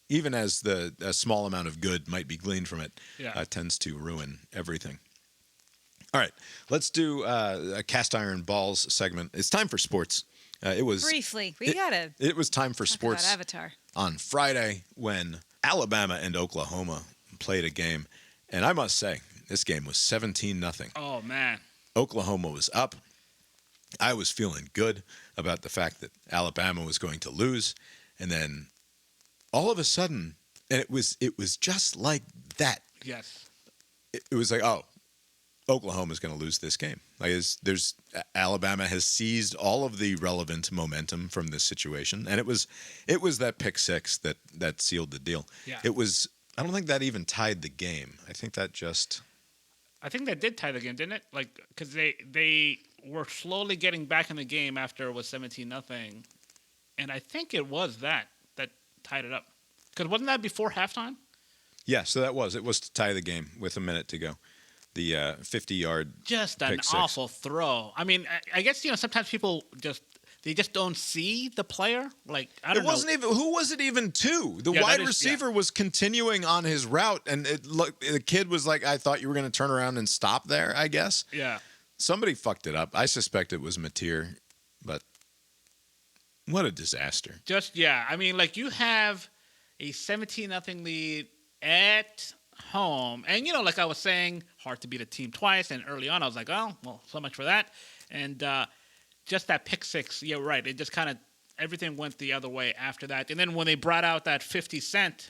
even as a small amount of good might be gleaned from it, tends to ruin everything. All right, let's do a cast iron balls segment. It's time for sports. It was briefly. It was time for sports about Avatar on Friday when Alabama and Oklahoma played a game, and I must say this game was 17-0. Oh man, Oklahoma was up. I was feeling good about the fact that Alabama was going to lose, and then all of a sudden, and it was just like that. Yes. It was like, oh, Oklahoma's going to lose this game. Alabama has seized all of the relevant momentum from this situation, and it was that pick six that sealed the deal. Yeah. I don't think that even tied the game. I think that did tie the game, didn't it? Like, because they were slowly getting back in the game after it was 17-0, and I think it was that tied it up. Because wasn't that before halftime? Yeah, so it was to tie the game with a minute to go. The 50-yard just an awful throw. I mean, I guess sometimes people just don't see the player. Like, I don't know. It wasn't even who was it even to? The wide receiver was continuing on his route, and the kid was like, "I thought you were going to turn around and stop there." I guess. Yeah. Somebody fucked it up. I suspect it was Mateer, but what a disaster. I mean, like, you have a 17-0 lead at home, and like I was saying, hard to beat a team twice. And early on, I was like, "Oh, well, so much for that." And just that pick six, yeah, right. It just kind of everything went the other way after that. And then when they brought out that 50-cent,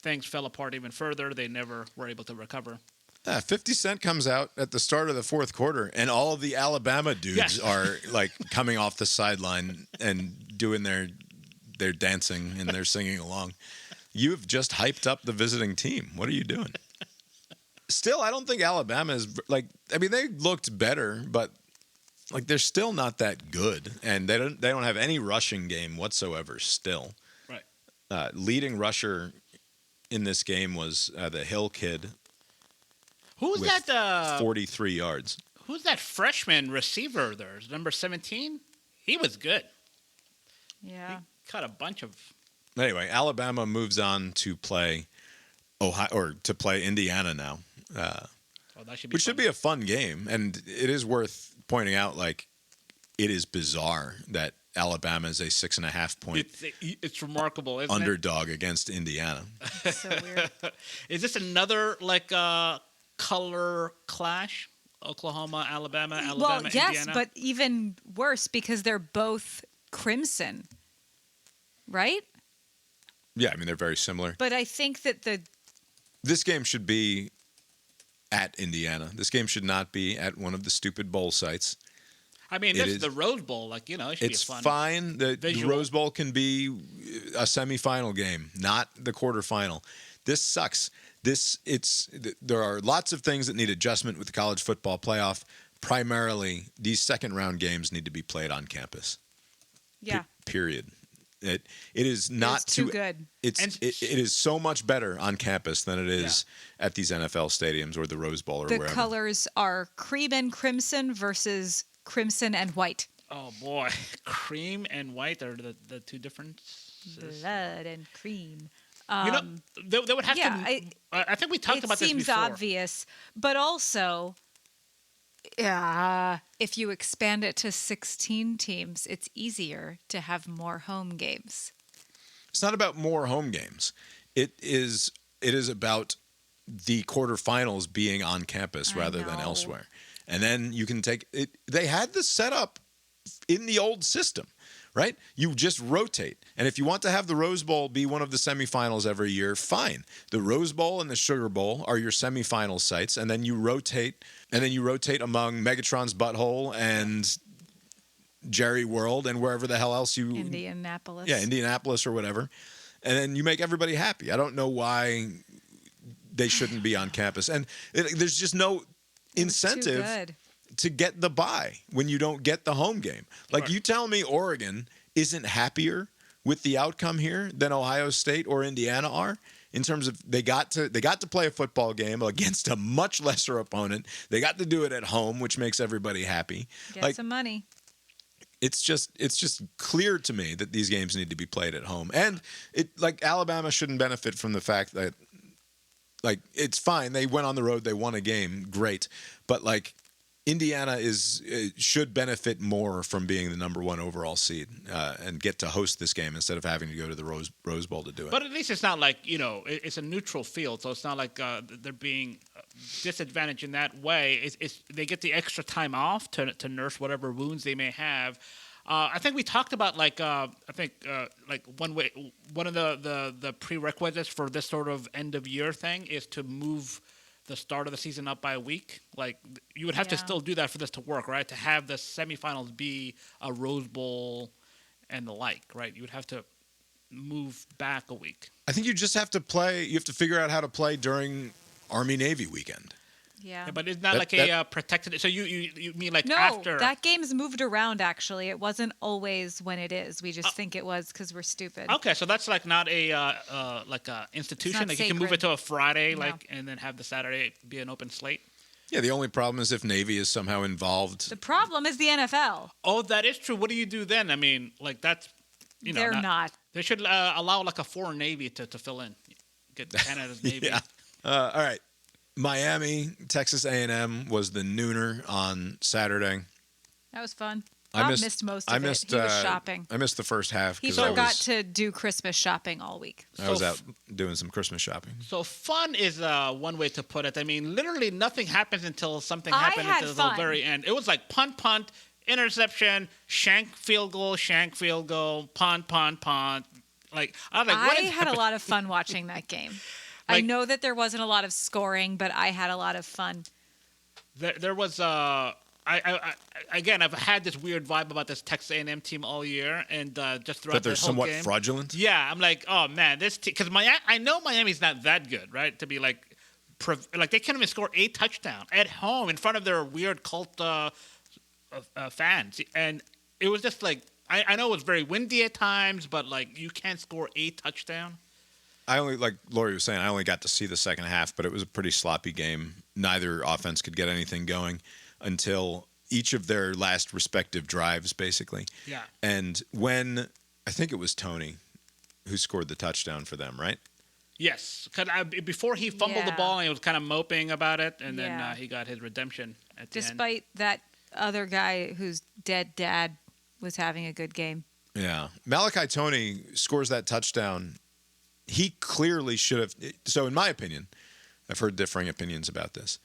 things fell apart even further. They never were able to recover. 50 Cent comes out at the start of the fourth quarter, and all of the Alabama dudes are like coming off the sideline and doing their dancing and they're singing along. You've just hyped up the visiting team. What are you doing? Still, I don't think Alabama is they looked better, but they're still not that good, and they don't have any rushing game whatsoever. Still, right? Leading rusher in this game was the Hill kid. Who's that? 43 yards. Who's that freshman receiver there? Number 17? He was good. Yeah. He caught a bunch of... Anyway, Alabama moves on to play Indiana now. That should be which should be a fun game. And it is worth pointing out, it is bizarre that Alabama is a 6.5 point it's remarkable, isn't underdog against Indiana. So weird. Is this another color clash? Oklahoma, Alabama, well, yes, Indiana? but even worse because they're both crimson, right? Yeah, I mean, they're very similar. But I think that this game should be at Indiana. This game should not be at one of the stupid bowl sites. I mean, this is the Rose Bowl. It should be a fun. It's fine. The Rose Bowl can be a semifinal game, not the quarterfinal. This sucks. There are lots of things that need adjustment with the college football playoff. Primarily, these second-round games need to be played on campus. Yeah. Period. It is not too good. It is so much better on campus than it is at these NFL stadiums or the Rose Bowl or wherever. The colors are cream and crimson versus crimson and white. Oh boy, cream and white are the two differences. Blood and cream. They would have to. I think we talked about this before. It seems obvious, but also, if you expand it to 16 teams, it's easier to have more home games. It's not about more home games. It is about the quarterfinals being on campus rather than elsewhere. And then you can take it. They had this set up in the old system. Right? You just rotate. And if you want to have the Rose Bowl be one of the semifinals every year, fine. The Rose Bowl and the Sugar Bowl are your semifinal sites, and then you rotate among Megatron's Butthole and Jerry World and wherever the hell else you Indianapolis. Yeah, Indianapolis or whatever. And then you make everybody happy. I don't know why they shouldn't be on campus. And there's just no incentive to get the bye when you don't get the home game. You tell me Oregon isn't happier with the outcome here than Ohio State or Indiana are in terms of they got to play a football game against a much lesser opponent. They got to do it at home, which makes everybody happy. Get some money. It's just clear to me that these games need to be played at home. And Alabama shouldn't benefit from the fact that it's fine. They went on the road, they won a game, great. But Indiana should benefit more from being the number one overall seed and get to host this game instead of having to go to the Rose Bowl to do it. But at least it's not it's a neutral field, so it's not like they're being disadvantaged in that way. They get the extra time off to nurse whatever wounds they may have. I think we talked about one of the prerequisites for this sort of end of year thing is to move the start of the season up by a week. Like, you would have to still do that for this to work, right? To have the semifinals be a Rose Bowl and the like, right? You would have to move back a week. I think you just have to play. You have to figure out how to play during Army-Navy weekend. Yeah. But it's not a protected. So you mean like no, after? No, that game's moved around. Actually, it wasn't always when it is. We just think it was because we're stupid. Okay, so that's like not a institution. Like, you can move it to a Friday, and then have the Saturday be an open slate. Yeah, the only problem is if Navy is somehow involved. The problem is the NFL. Oh, that is true. What do you do then? I mean, like, that's they're not. They should allow like a foreign Navy to fill in. Get Canada's Navy. Yeah. All right. Miami, Texas A&M was the nooner on Saturday. That was fun. Bob missed most of it. He was shopping. I missed the first half. He forgot to do Christmas shopping all week. I was out doing some Christmas shopping. So fun is one way to put it. I mean, literally nothing happens until something happens until the very end. It was like punt, interception, shank field goal, punt. Like, I was like, what is had a lot of fun watching that game. I know that there wasn't a lot of scoring, but I had a lot of fun. There was again, I've had this weird vibe about this Texas A&M team all year, and just throughout that they're the whole somewhat game. fraudulent. Yeah, I'm like, oh man, this team, because I know Miami's not that good, right? To be like they can't even score 8 touchdowns at home in front of their weird cult fans, and it was just like I know it was very windy at times, but like you can't score 8 touchdowns. I only, like Lori was saying, I only got to see the second half, but it was a pretty sloppy game. Neither offense could get anything going until each of their last respective drives, basically. Yeah. And when, I think it was Tony who scored the touchdown for them, right? Yes, because before he fumbled the ball and he was kind of moping about it, and then he got his redemption at the end. Despite that other guy whose dead dad was having a good game. Yeah. Malachi Tony scores that touchdown. He clearly should have. So, in my opinion, I've heard differing opinions about this.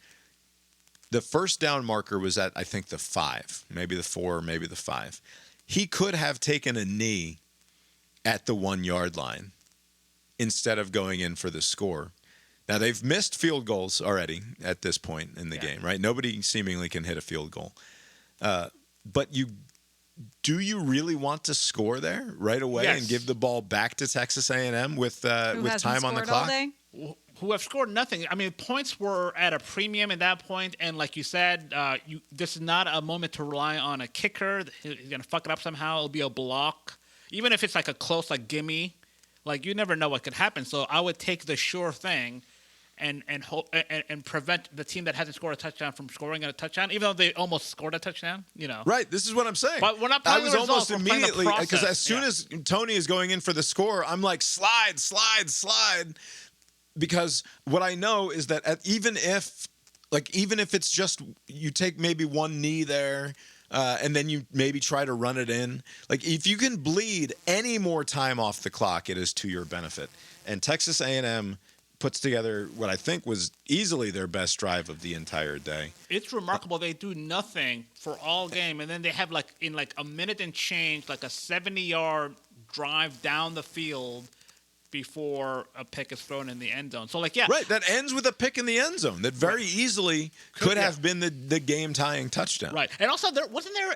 The first down marker was at, I think, the 5, maybe the 4, maybe the 5. He could have taken a knee at the 1-yard line instead of going in for the score. Now, they've missed field goals already at this point in the game, right? Nobody seemingly can hit a field goal. But do you really want to score there right away and give the ball back to Texas A&M with time on the clock? Who have scored nothing. I mean, points were at a premium at that point, and like you said, this is not a moment to rely on a kicker. He's going to fuck it up somehow. It'll be a block. Even if it's like a close, like, gimme, like, you never know what could happen. So I would take the sure thing and prevent the team that hasn't scored a touchdown from scoring a touchdown, even though they almost scored a touchdown, Right, this is what I'm saying. But we're not I playing was the almost results, we're playing the immediately, because process. as soon as Tony is going in for the score, I'm like, slide. Because what I know is that even if it's just you take maybe one knee there, and then you maybe try to run it in, like if you can bleed any more time off the clock, it is to your benefit. And Texas A&M puts together what I think was easily their best drive of the entire day. It's remarkable. They do nothing for all game, and then they have in a minute and change, like a 70-yard drive down the field before a pick is thrown in the end zone. So, Right, that ends with a pick in the end zone that very easily could have been the game-tying touchdown. Right. And also, wasn't there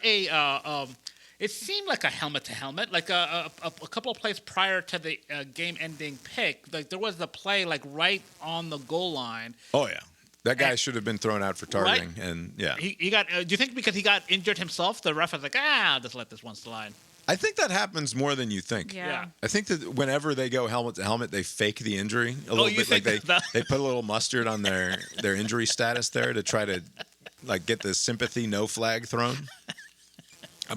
it seemed like a helmet-to-helmet, like a couple of plays prior to the game-ending pick. Like, there was the play, right on the goal line. Oh, yeah. That guy should have been thrown out for targeting, and He got. Do you think because he got injured himself, the ref was like, I'll just let this one slide? I think that happens more than you think. Yeah. I think that whenever they go helmet to helmet, they fake the injury a little bit. Like they put a little mustard on their injury status there to try to get the sympathy no flag thrown.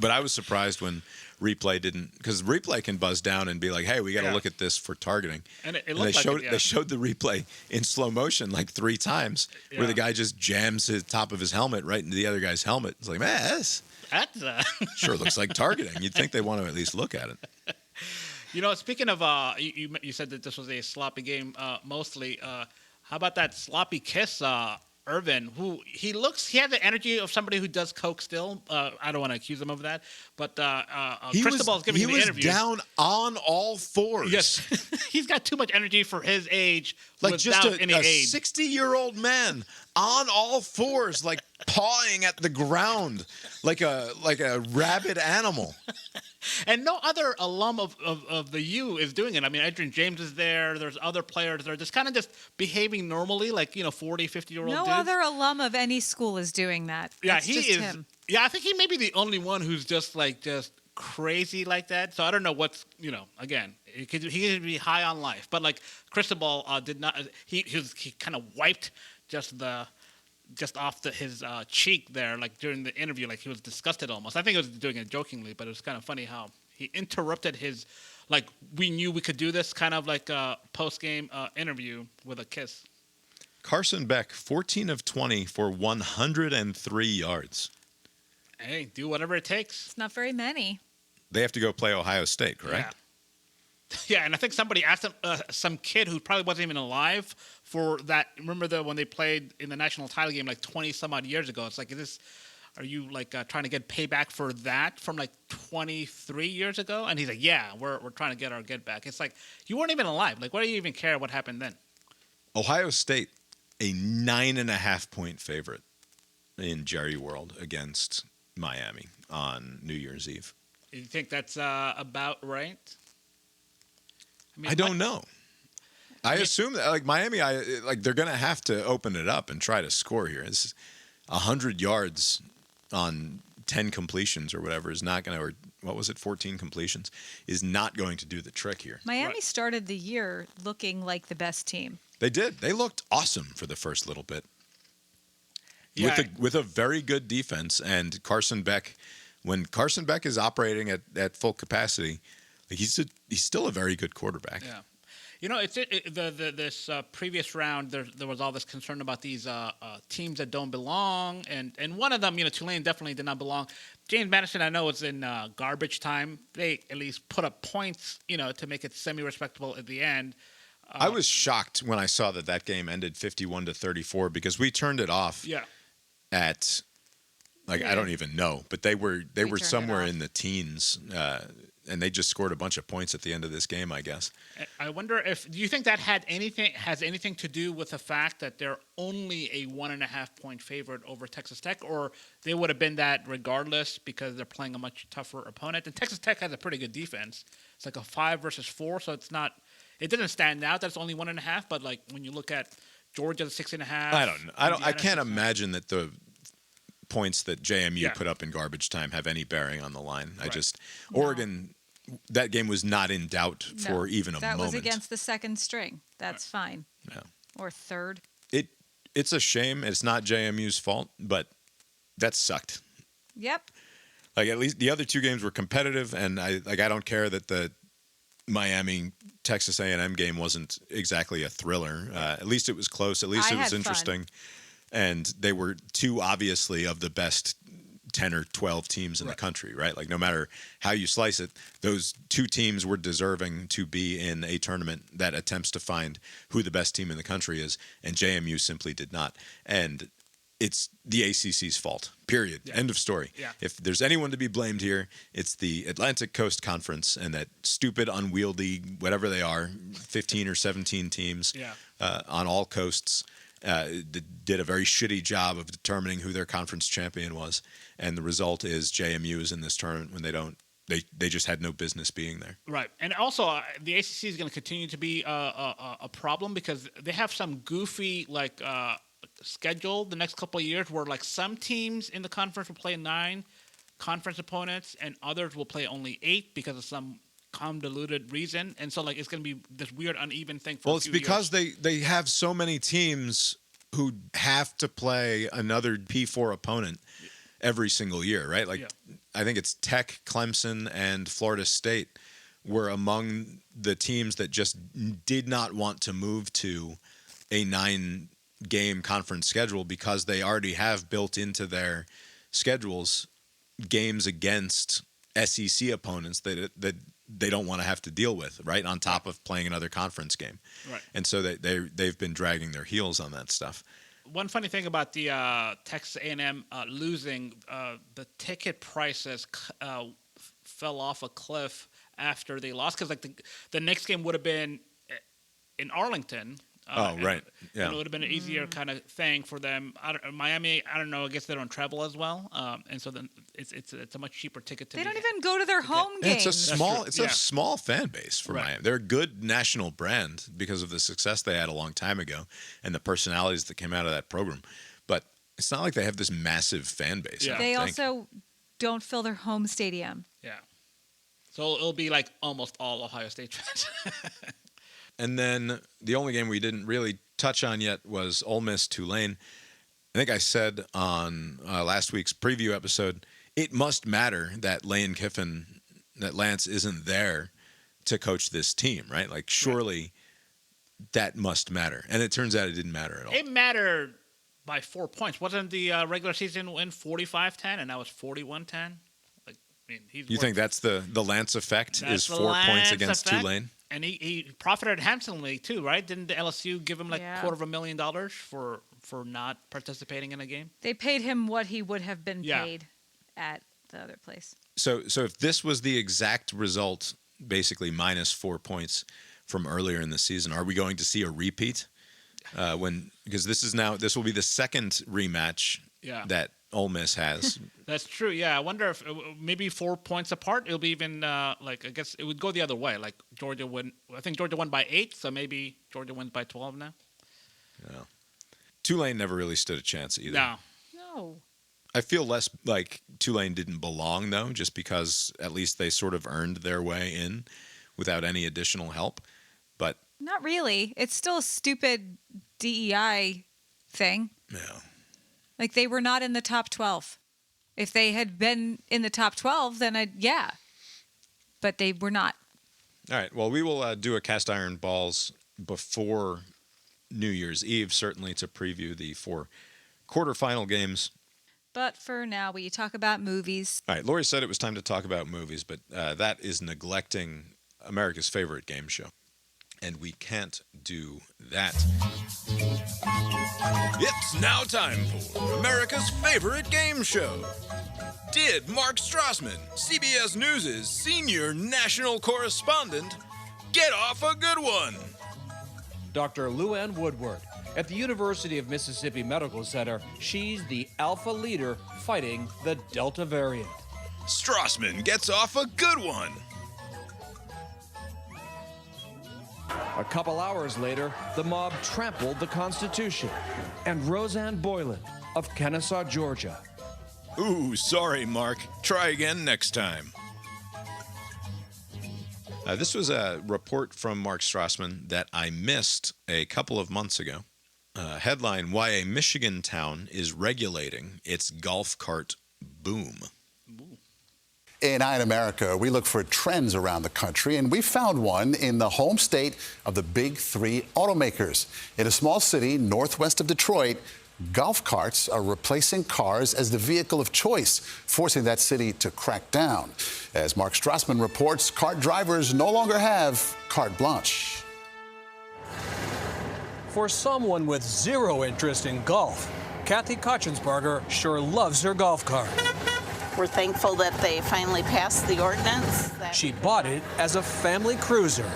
But I was surprised when replay didn't, because replay can buzz down and be like, "Hey, we got to look at this for targeting." And they showed the replay in slow motion 3 times, where the guy just jams the top of his helmet right into the other guy's helmet. It's like, man, that's sure looks like targeting. You'd think they want to at least look at it. Speaking of, you said that this was a sloppy game mostly. How about that sloppy kiss Irvin, who he had the energy of somebody who does coke still. I don't want to accuse him of that, but Cristobal's giving the interview. He was down on all fours. Yes, he's got too much energy for his age. Like without just any a aid. 60-year-old man on all fours, like pawing at the ground, like a rabid animal. And no other alum of the U is doing it. I mean, Adrian James is there. There's other players that are just kind of just behaving normally, like, 40, 50-year-old No dudes. other alum of any school is doing that. Yeah, It's he just is. him. Yeah, I think he may be the only one who's just crazy like that. So I don't know what's, again, he could be high on life. But like Cristobal did not, he kind of wiped just off his cheek there, like during the interview, like he was disgusted almost. I think he was doing it jokingly, but it was kind of funny how he interrupted his, like, we knew we could do this kind of like post-game interview with a kiss. Carson Beck, 14 of 20 for 103 yards. Hey, do whatever it takes. It's not very many. They have to go play Ohio State, correct? Yeah, and I think somebody asked him, some kid who probably wasn't even alive for that. Remember when they played in the national title game like 20 some odd years ago? It's like, are you like trying to get payback for that from like 23 years ago? And he's like, yeah, we're trying to get our get back. It's like, you weren't even alive. Like, why do you even care what happened then? Ohio State, a 9.5-point favorite in Jerry World against Miami on New Year's Eve. You think that's about right? I don't know. I assume that, like, Miami, they're going to have to open it up and try to score here. It's 100 yards on 10 completions or whatever is not going to, or what was it, 14 completions, is not going to do the trick here. Miami started the year looking like the best team. They did. They looked awesome for the first little bit. Yeah. With a very good defense, and Carson Beck, when Carson Beck is operating at full capacity, he's still a very good quarterback. Yeah. This previous round, there was all this concern about these teams that don't belong, and one of them, Tulane definitely did not belong. James Madison, I know, was in garbage time. They at least put up points, to make it semi-respectable at the end. I was shocked when I saw that game ended 51-34 because we turned it off. Yeah. At I don't even know, but they were somewhere in the teens. And they just scored a bunch of points at the end of this game, I guess. I wonder do you think that has anything to do with the fact that they're only a 1.5-point favorite over Texas Tech, or they would have been that regardless because they're playing a much tougher opponent? And Texas Tech has a pretty good defense. It's like a 5 versus 4, so it doesn't stand out that it's only 1.5. But like when you look at Georgia's 6.5, I can't imagine that the points that JMU put up in garbage time have any bearing on the line. Oregon, that game was not in doubt for even a moment. That was against the second string. That's fine. Yeah. Or third. It's a shame. It's not JMU's fault, but that sucked. Yep. Like, at least the other two games were competitive, and I don't care that the Miami Texas A&M game wasn't exactly a thriller. At least it was close. At least it was interesting. And they were two, obviously, of the best 10 or 12 teams in the country, right? Like, no matter how you slice it, those two teams were deserving to be in a tournament that attempts to find who the best team in the country is, and JMU simply did not. And it's the ACC's fault, period. Yeah. End of story. Yeah. If there's anyone to be blamed here, it's the Atlantic Coast Conference and that stupid, unwieldy, whatever they are, 15 or 17 teams on all coasts. Did a very shitty job of determining who their conference champion was, and the result is JMU is in this tournament when they just had no business being there. Right, and also the ACC is going to continue to be a problem because they have some goofy schedule the next couple of years where like some teams in the conference will play 9 conference opponents and others will play only 8 because of some convoluted reason, and so like it's going to be this weird uneven thing for it's because they have so many teams who have to play another P4 opponent every single year, right? Like I think it's Tech, Clemson, and Florida State were among the teams that just did not want to move to a 9-game conference schedule because they already have built into their schedules games against SEC opponents that they don't want to have to deal with, right, on top of playing another conference game. Right. And so they've been dragging their heels on that stuff. one funny thing about the Texas A&M losing, the ticket prices fell off a cliff after they lost, because like the next game would have been in Arlington. Right. Yeah. And it would have been an easier kind of thing for them. Miami, I don't know. I guess they don't travel as well, and so then it's a much cheaper ticket. They don't even go to their home games. It's a small fan base for Miami. They're a good national brand because of the success they had a long time ago and the personalities that came out of that program. But it's not like they have this massive fan base. Yeah. They also don't fill their home stadium. Yeah. So it'll be like almost all Ohio State fans. And then the only game we didn't really touch on yet was Ole Miss Tulane. I think I said on last week's preview episode, it must matter that Lance isn't there to coach this team, right? Like, surely that must matter. And it turns out it didn't matter at all. It mattered by 4 points. Wasn't the regular season win 45-10, and now it's 41-10? Like, I mean, you think that's the Lance effect? Is 4 points against Tulane? And he profited handsomely too, right? Didn't the LSU give him like $250,000 for not participating in a game? They paid him what he would have been paid at the other place. So if this was the exact result, basically minus 4 points from earlier in the season, are we going to see a repeat? Because this will be the second rematch that Ole Miss has. That's true. Yeah, I wonder if maybe 4 points apart. It'll be even I guess it would go the other way. Like Georgia win. I think Georgia won by 8, so maybe Georgia wins by 12 now. Yeah. Tulane never really stood a chance either. No. I feel less like Tulane didn't belong though, just because at least they sort of earned their way in without any additional help. But not really. It's still a stupid DEI thing. Yeah. Like, they were not in the top 12. If they had been in the top 12, then but they were not. All right. Well, we will do a cast iron balls before New Year's Eve, certainly to preview the 4 quarterfinal games. But for now, we talk about movies. All right. Lori said it was time to talk about movies, but that is neglecting America's favorite game show. And we can't do that. It's now time for America's favorite game show. Did Mark Strassmann, CBS News' senior national correspondent, get off a good one? Dr. Luann Woodward. At the University of Mississippi Medical Center, she's the alpha leader fighting the Delta variant. Strassmann gets off a good one. A couple hours later, the mob trampled the Constitution. And Roseanne Boylan of Kennesaw, Georgia. Ooh, sorry, Mark. Try again next time. This was a report from Mark Strassmann that I missed a couple of months ago. Headline, why a Michigan town is regulating its golf cart boom. In Eye in America, we look for trends around the country, and we found one in the home state of the big 3 automakers. In a small city northwest of Detroit, golf carts are replacing cars as the vehicle of choice, forcing that city to crack down. As Mark Strassmann reports, cart drivers no longer have carte blanche. For someone with zero interest in golf, Kathy Kochensberger sure loves her golf cart. We're thankful that they finally passed the ordinance. She bought it as a family cruiser.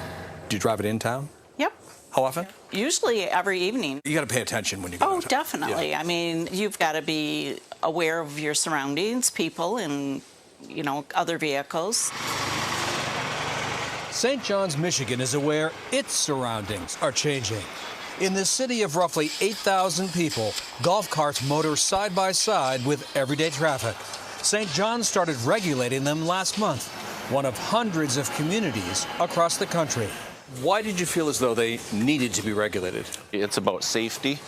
Do you drive it in town? Yep. How often? Usually every evening. You got to pay attention when you go. Oh, definitely. Yeah. I mean, you've got to be aware of your surroundings, people, and, other vehicles. St. John's, Michigan is aware its surroundings are changing. In this city of roughly 8,000 people, golf carts motor side by side with everyday traffic. St. John's started regulating them last month, one of hundreds of communities across the country. Why did you feel as though they needed to be regulated? It's about safety.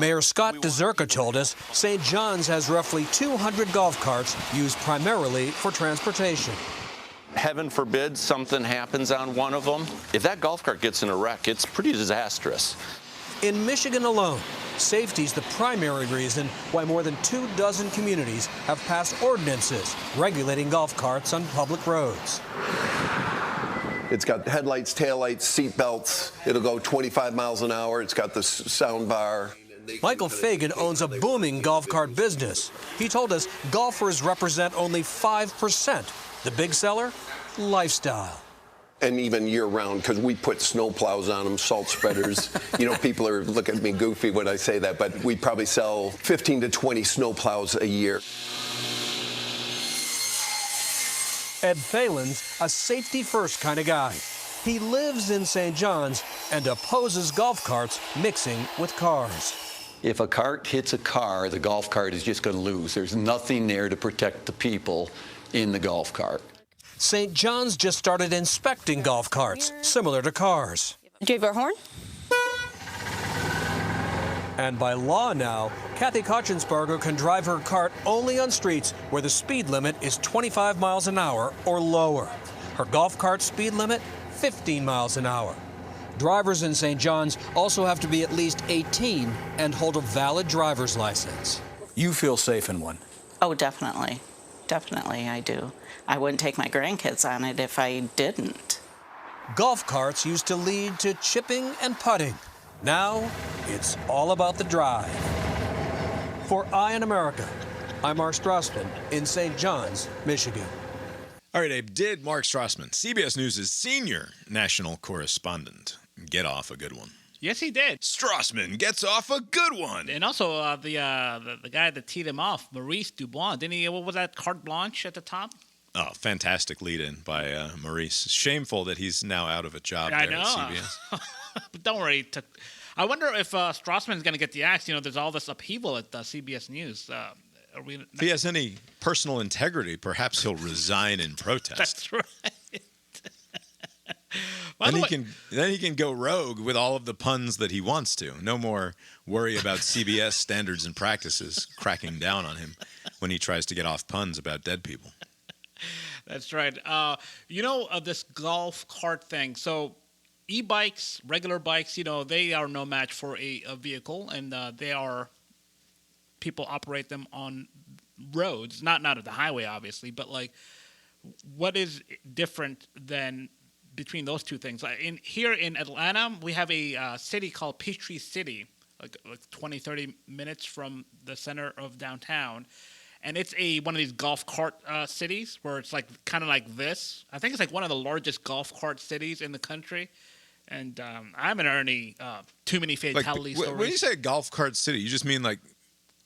Mayor Scott DeZerka told us St. John's has roughly 200 golf carts used primarily for transportation. Heaven forbid something happens on one of them. If that golf cart gets in a wreck, it's pretty disastrous. In Michigan alone, safety's the primary reason why more than 24 communities have passed ordinances regulating golf carts on public roads. It's got headlights, taillights, seat belts. It'll go 25 miles an hour. It's got the sound bar. Michael Fagan owns a booming golf cart business. He told us golfers represent only 5%. The big seller? Lifestyle. And even year-round, because we put snow plows on them, salt spreaders. People are looking at me goofy when I say that, but we probably sell 15 to 20 snow plows a year. Ed Phelan's a safety-first kind of guy. He lives in St. John's and opposes golf carts mixing with cars. If a cart hits a car, the golf cart is just going to lose. There's nothing there to protect the people in the golf cart. St. John's just started inspecting golf carts, similar to cars. Do you have a horn? And by law now, Kathy Kochensberger can drive her cart only on streets where the speed limit is 25 miles an hour or lower. Her golf cart speed limit, 15 miles an hour. Drivers in St. John's also have to be at least 18 and hold a valid driver's license. You feel safe in one? Oh, definitely. Definitely, I do. I wouldn't take my grandkids on it if I didn't. Golf carts used to lead to chipping and putting. Now, it's all about the drive. For Eye on America, I'm Mark Strassmann in St. John's, Michigan. All right, Abe, did Mark Strassmann, CBS News' senior national correspondent, get off a good one? Yes, he did. Strassmann gets off a good one. And also the guy that teed him off, Maurice Dubois, didn't he? What was that, carte blanche at the top? Oh, fantastic lead-in by Maurice. Shameful that he's now out of a job there at CBS. But don't worry. I wonder if Strassmann's going to get the axe. There's all this upheaval at CBS News. If he has any personal integrity, perhaps he'll resign in protest. That's right. Then he can go rogue with all of the puns that he wants to. No more worry about CBS standards and practices cracking down on him when he tries to get off puns about dead people. That's right. This golf cart thing. So e-bikes, regular bikes, they are no match for a vehicle, and people operate them on roads, not at the highway, obviously, but what is different than between those two things? Here in Atlanta, we have a city called Peachtree City, like 20, 30 minutes from the center of downtown. And it's one of these golf cart cities where it's kind of like this. I think it's one of the largest golf cart cities in the country. And I haven't heard any too many fatality stories. When you say golf cart city, you just mean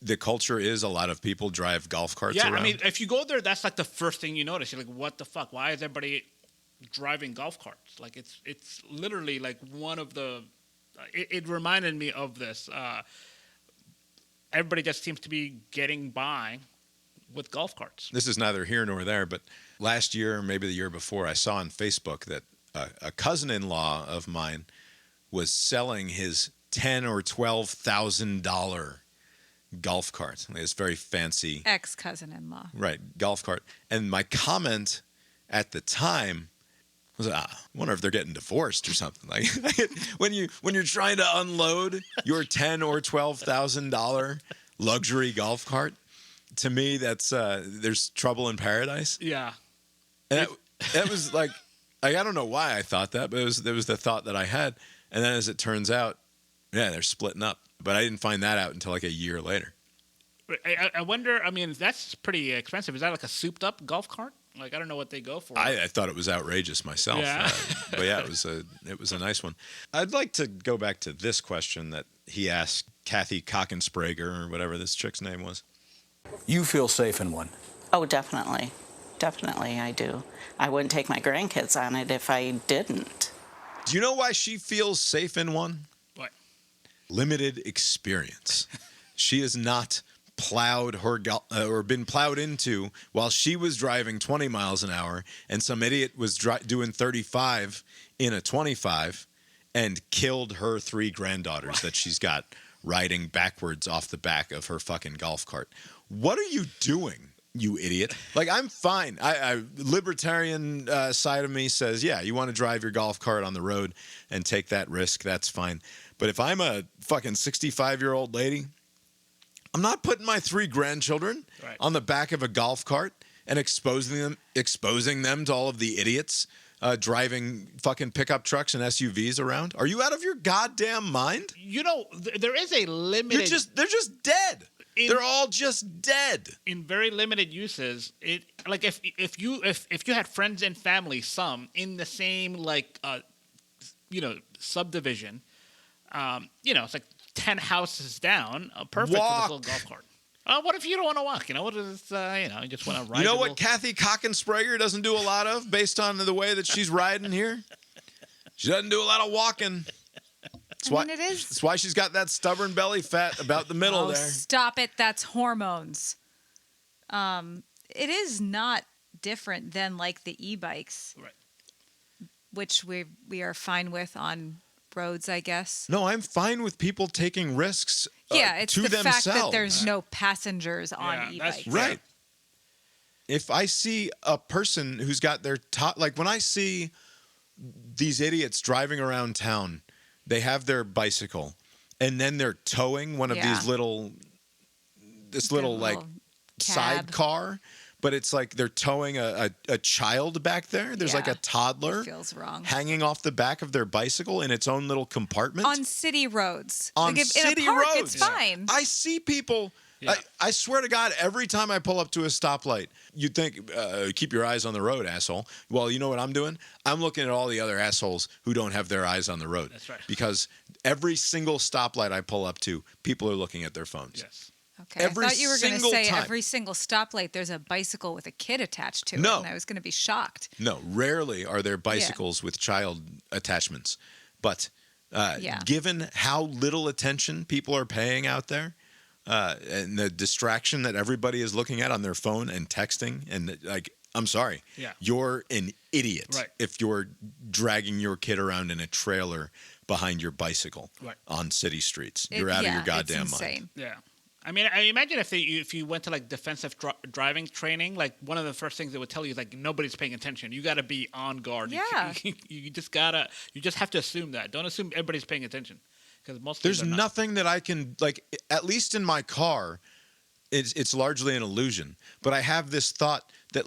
the culture is a lot of people drive golf carts around? Yeah, I mean, if you go there, that's the first thing you notice. You're like, what the fuck? Why is everybody driving golf carts? It's literally one of the... It reminded me of this. Everybody just seems to be getting by with golf carts. This is neither here nor there, but last year, or maybe the year before, I saw on Facebook that a cousin-in-law of mine was selling his $10,000 or $12,000 golf cart. It's very fancy. Ex-cousin-in-law. Right, golf cart. And my comment at the time was, I wonder if they're getting divorced or something. When you're trying to unload your $10,000 or $12,000 luxury golf cart, to me, that's there's trouble in paradise. Yeah. And that was I don't know why I thought that, but it was the thought that I had. And then as it turns out, yeah, they're splitting up. But I didn't find that out until a year later. I wonder, that's pretty expensive. Is that a souped-up golf cart? I don't know what they go for. I thought it was outrageous myself. Yeah. But yeah, it was a nice one. I'd like to go back to this question that he asked Kathy Kochensberger, or whatever this chick's name was. You feel safe in one? Oh, definitely. Definitely, I do. I wouldn't take my grandkids on it if I didn't. Do you know why she feels safe in one? What? Limited experience. She has not plowed or been plowed into while she was driving 20 miles an hour and some idiot was doing 35 in a 25 and killed her 3 granddaughters that she's got riding backwards off the back of her fucking golf cart. What are you doing, you idiot? I'm fine. I libertarian side of me says, yeah, you want to drive your golf cart on the road and take that risk, that's fine. But if I'm a fucking 65-year-old lady, I'm not putting my 3 grandchildren on the back of a golf cart and exposing them to all of the idiots driving fucking pickup trucks and SUVs around. Are you out of your goddamn mind? You know, there is a limited. They're just dead. They're all just dead. In very limited uses, like if you had friends and family, some in the same subdivision, it's like 10 houses down, perfect for this little golf cart. What if you don't want to walk? What is you just want to ride? You know what Kathy Cockensprager doesn't do a lot of, based on the way that she's riding here? She doesn't do a lot of walking. That's why she's got that stubborn belly fat about the middle there. Stop it. That's hormones. It is not different than like the e-bikes, right? Which we are fine with on roads, I guess. No, I'm fine with people taking risks it's to the themselves. fact that there's no passengers on e-bikes. Right. If I see a person who's got their like when I see these idiots driving around town, they have their bicycle, and then they're towing one of these little sidecar, but it's like they're towing a child back there. There's like a toddler feels wrong. hanging off the back of their bicycle in its own little compartment. On city roads. On city in a park, roads. It's fine. I see people. Yeah. I swear to God, every time I pull up to a stoplight, you'd think, keep your eyes on the road, asshole. Well, you know what I'm doing? I'm looking at all the other assholes who don't have their eyes on the road. That's right. Because every single stoplight I pull up to, people are looking at their phones. Yes. Okay, every I thought you were going to say time. Every single stoplight there's a bicycle with a kid attached to it, No. and I was going to be shocked. No, rarely are there bicycles with child attachments. But given how little attention people are paying out there, and the distraction that everybody is looking at on their phone and texting, and I'm sorry, you're an idiot if you're dragging your kid around in a trailer behind your bicycle on city streets. You're out of your goddamn mind. Yeah. I mean, I imagine if you went to like defensive driving training, like one of the first things they would tell you is like nobody's paying attention. You got to be on guard. Yeah. You just have to assume that. Don't assume everybody's paying attention. There's nothing that I can, at least in my car, it's largely an illusion. But I have this thought that,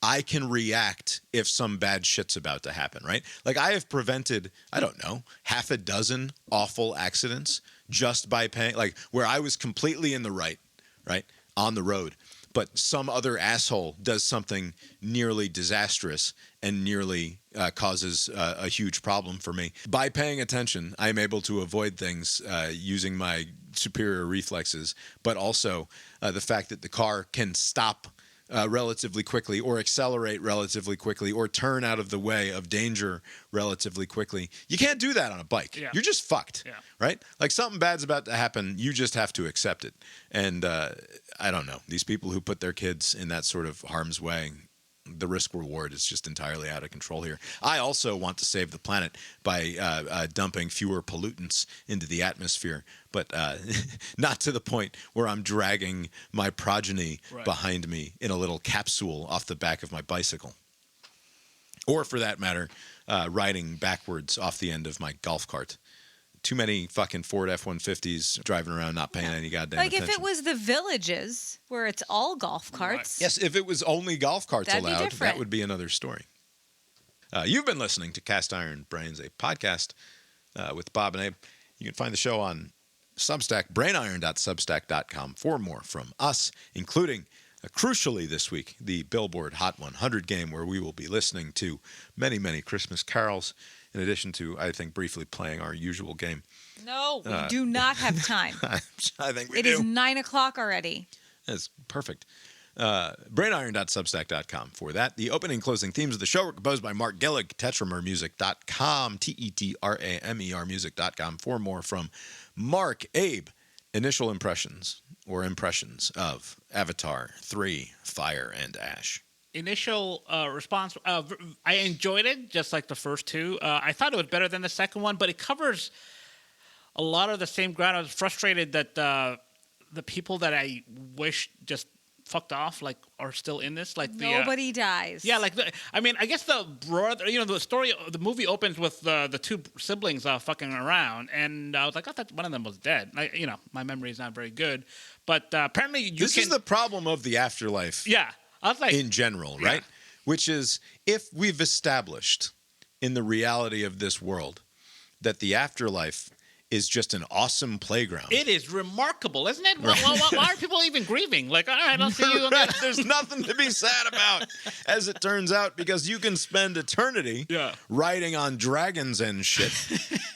I can react if some bad shit's about to happen, right? I have prevented, I don't know, half a dozen awful accidents just by paying, where I was completely in the right, on the road. But some other asshole does something nearly disastrous and nearly causes a huge problem for me. By paying attention, I'm able to avoid things using my superior reflexes, but also the fact that the car can stop relatively quickly, or accelerate relatively quickly, or turn out of the way of danger relatively quickly. You can't do that on a bike. Yeah. You're just fucked, right? Something bad's about to happen, you just have to accept it. And I don't know. These people who put their kids in that sort of harm's way, the risk reward is just entirely out of control here. I also want to save the planet by dumping fewer pollutants into the atmosphere, but not to the point where I'm dragging my progeny behind me in a little capsule off the back of my bicycle. Or for that matter, riding backwards off the end of my golf cart. Too many fucking Ford F-150s driving around not paying any goddamn attention. If it was the villages where it's all golf carts. Yes, if it was only golf carts allowed, that would be another story. You've been listening to Cast Iron Brains, a podcast with Bob and Abe. You can find the show on Substack, brainiron.substack.com, for more from us, including, crucially this week, the Billboard Hot 100 game, where we will be listening to many, many Christmas carols, in addition to, I think, briefly playing our usual game. No, we do not have time. I think we do. It is 9:00 already. That's perfect. Brainiron.substack.com for that. The opening and closing themes of the show were composed by Mark Gillig, tetramermusic.com, Tetramer music.com. For more from Mark. Abe, initial impressions or impressions of Avatar 3, Fire and Ash. Initial response, I enjoyed it, just like the first two. I thought it was better than the second one, but it covers a lot of the same ground. I was frustrated that the people that I wish just fucked off, are still in this. Nobody dies. Yeah, I guess the brother, the story, the movie opens with the two siblings fucking around, and I was like, I thought one of them was dead. My memory is not very good, but apparently this is the problem of the afterlife. Yeah. I was like, in general, right? which is if we've established in the reality of this world that the afterlife is just an awesome playground. It is remarkable, isn't it? Right. Why are people even grieving? Like, all right, I'll see you again. Right. There's nothing to be sad about, as it turns out, because you can spend eternity riding on dragons and shit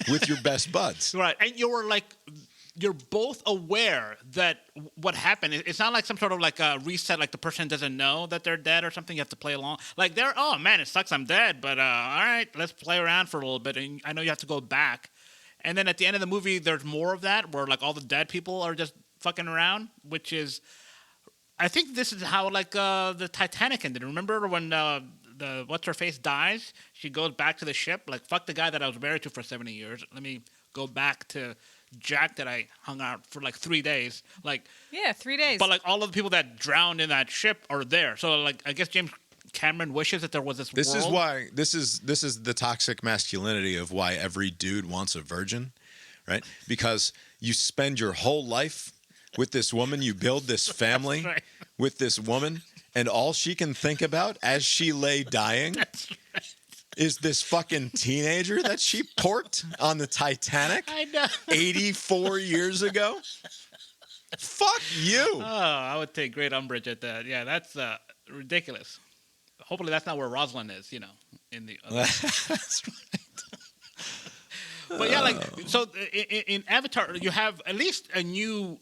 with your best buds. Right, and you're both aware that what happened. It's not like some sort of like a reset, like the person doesn't know that they're dead or something. You have to play along. Like oh man, it sucks, I'm dead, but all right, let's play around for a little bit. And I know you have to go back. And then at the end of the movie, there's more of that, where like all the dead people are just fucking around, which is, I think this is how like the Titanic ended. Remember when the what's her face dies? She goes back to the ship, like fuck the guy that I was married to for 70 years. Let me go back to Jack that I hung out for like 3 days. Like 3 days. But like all of the people that drowned in that ship are there. So like I guess James Cameron wishes that there was this This world. is why this is the toxic masculinity of why every dude wants a virgin, right? Because you spend your whole life with this woman, you build this family with this woman, and all she can think about as she lay dying is this fucking teenager that she porked on the Titanic 84 years ago. Fuck you. Oh, I would take great umbrage at that. Yeah, that's ridiculous. Hopefully that's not where Rosalind is, in the other. That's right. But yeah, like, so in Avatar, you have at least a new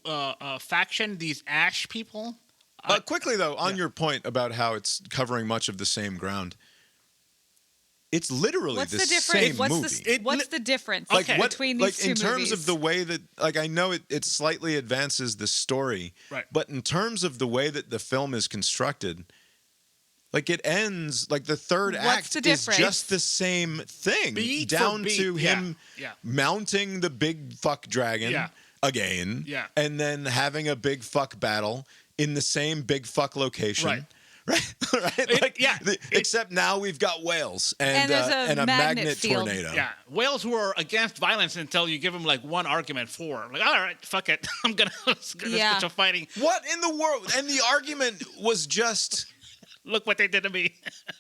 faction, these Ash people. Quickly, though, on your point about how it's covering much of the same ground, it's literally the same movie. What's the difference between these two movies? In terms of the way that, like, I know it slightly advances the story, right? But in terms of the way that the film is constructed, like it ends, like the third act is just the same thing, down to him mounting the big fuck dragon again, and then having a big fuck battle in the same big fuck location. Right? Except now we've got whales and a magnet tornado. Yeah, whales who are against violence until you give them like one argument for. Like, all right, fuck it, I'm gonna let's get some fighting. What in the world? And the argument was just, look what they did to me.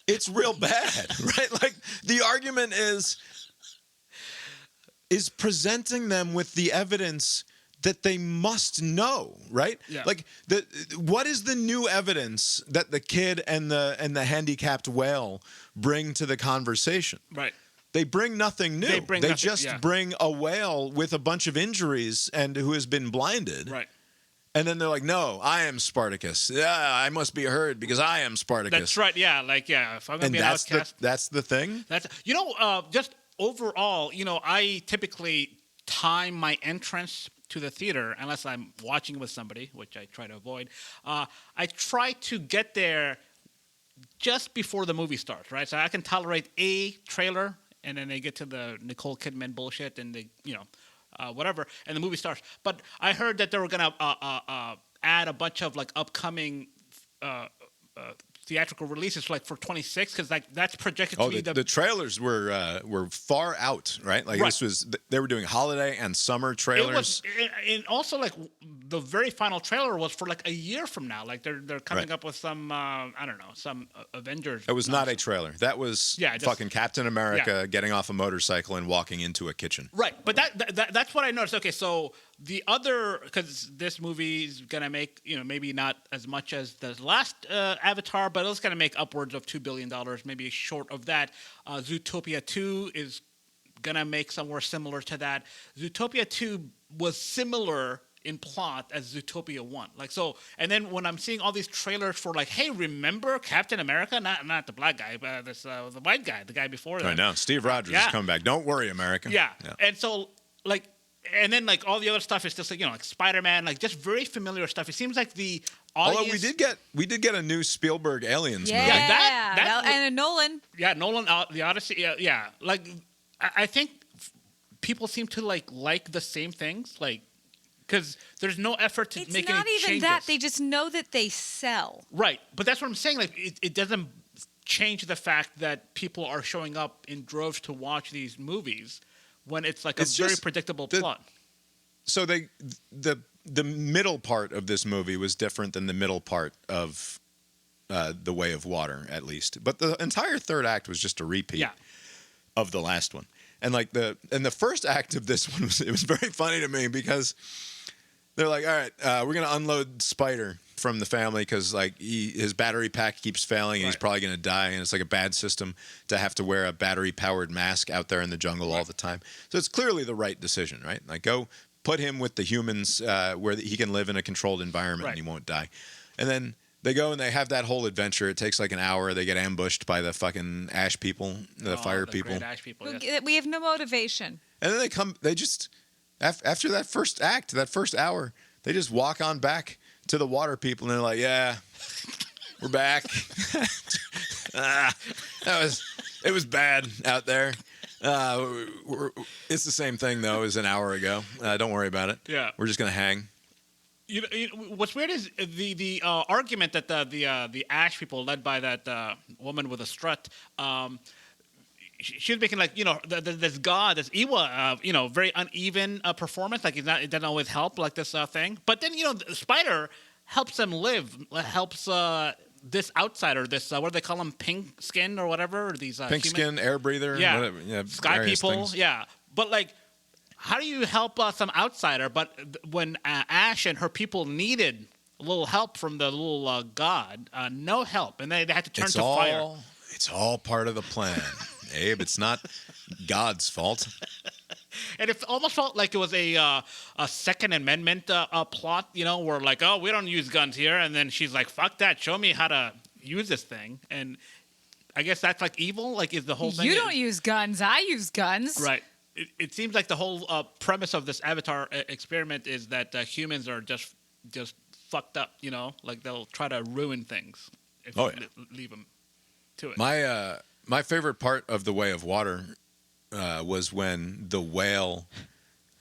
It's real bad, right? Like the argument is presenting them with the evidence that they must know, right? Yeah. Like what is the new evidence that the kid and the handicapped whale bring to the conversation? Right. They bring nothing new. They just bring a whale with a bunch of injuries and who has been blinded. Right. And then they're like, "No, I am Spartacus. Yeah, I must be heard because I am Spartacus." That's right. Yeah, like if I'm gonna be an outcast, that's the thing. That's just overall, I typically time my entrance to the theater unless I'm watching with somebody, which I try to avoid. I try to get there just before the movie starts, right? So I can tolerate a trailer, and then they get to the Nicole Kidman bullshit, and they, whatever, and the movie starts. But I heard that they were gonna add a bunch of like upcoming theatrical releases like for 26 because like that's projected to be the trailers were far out, right? Like this was they were doing holiday and summer trailers. And also like the very final trailer was for like a year from now. Like they're coming up with some I don't know, some Avengers. It was not a trailer. That was fucking Captain America getting off a motorcycle and walking into a kitchen. Right, but that's what I noticed. Okay, so the other, because this movie is gonna make maybe not as much as the last Avatar, but it's gonna make upwards of $2 billion, maybe short of that. Zootopia 2 is gonna make somewhere similar to that. Zootopia 2 was similar in plot as Zootopia 1. Like so, and then when I'm seeing all these trailers for like, hey, remember Captain America? Not the black guy, but the white guy, the guy before that. I know. Steve Rogers is coming back. Don't worry, America. Yeah. And so like. And then, like all the other stuff is just like like Spider-Man, like just very familiar stuff. It seems like the audience. Although we did get a new Spielberg Aliens movie. Yeah, that and a Nolan. Yeah, Nolan, the Odyssey. Yeah. Like I think people seem to like the same things, like because there's no effort to make any changes. It's not even that; they just know that they sell. Right, but that's what I'm saying. Like it doesn't change the fact that people are showing up in droves to watch these movies. When it's like it's very predictable plot. So the middle part of this movie was different than the middle part of The Way of Water, at least. But the entire third act was just a repeat of the last one. And like the first act of this one was very funny to me because they're like, all right, we're gonna unload Spider from the family because like his battery pack keeps failing and he's probably gonna die, and it's like a bad system to have to wear a battery powered mask out there in the jungle all the time. So it's clearly the right decision, right? Like go put him with the humans where he can live in a controlled environment and he won't die. And then they go and they have that whole adventure. It takes like an hour. They get ambushed by the fucking ash people, the fire people. Great ash people. Yes. We have no motivation. And then they just, after that first act, that first hour, they just walk on back to the water people and they're like, yeah, we're back. It was bad out there. It's the same thing though as an hour ago. Don't worry about it. Yeah. We're just going to hang. You know, what's weird is the argument that the ash people led by that woman with a strut, she was making like, you know, this god, this Iwa, you know, very uneven performance. Like it doesn't always help like this thing. But then, you know, the Spider helps them live, helps this outsider, this what do they call them, pink skin or whatever, or these pink skin, air breather, whatever, sky people, things. But like, how do you help some outsider? But when Ash and her people needed a little help from the little god, no help, and they had to turn to fire. It's all part of the plan, Abe. It's not God's fault. And it almost felt like it was a Second Amendment plot, you know, where like, oh, we don't use guns here, and then she's like, fuck that, show me how to use this thing, and I guess that's like evil, like is the whole thing. You don't use guns, I use guns. Right. It seems like the whole premise of this Avatar experiment is that humans are just fucked up, you know, like they'll try to ruin things if you leave them to it. My favorite part of The Way of Water was when the whale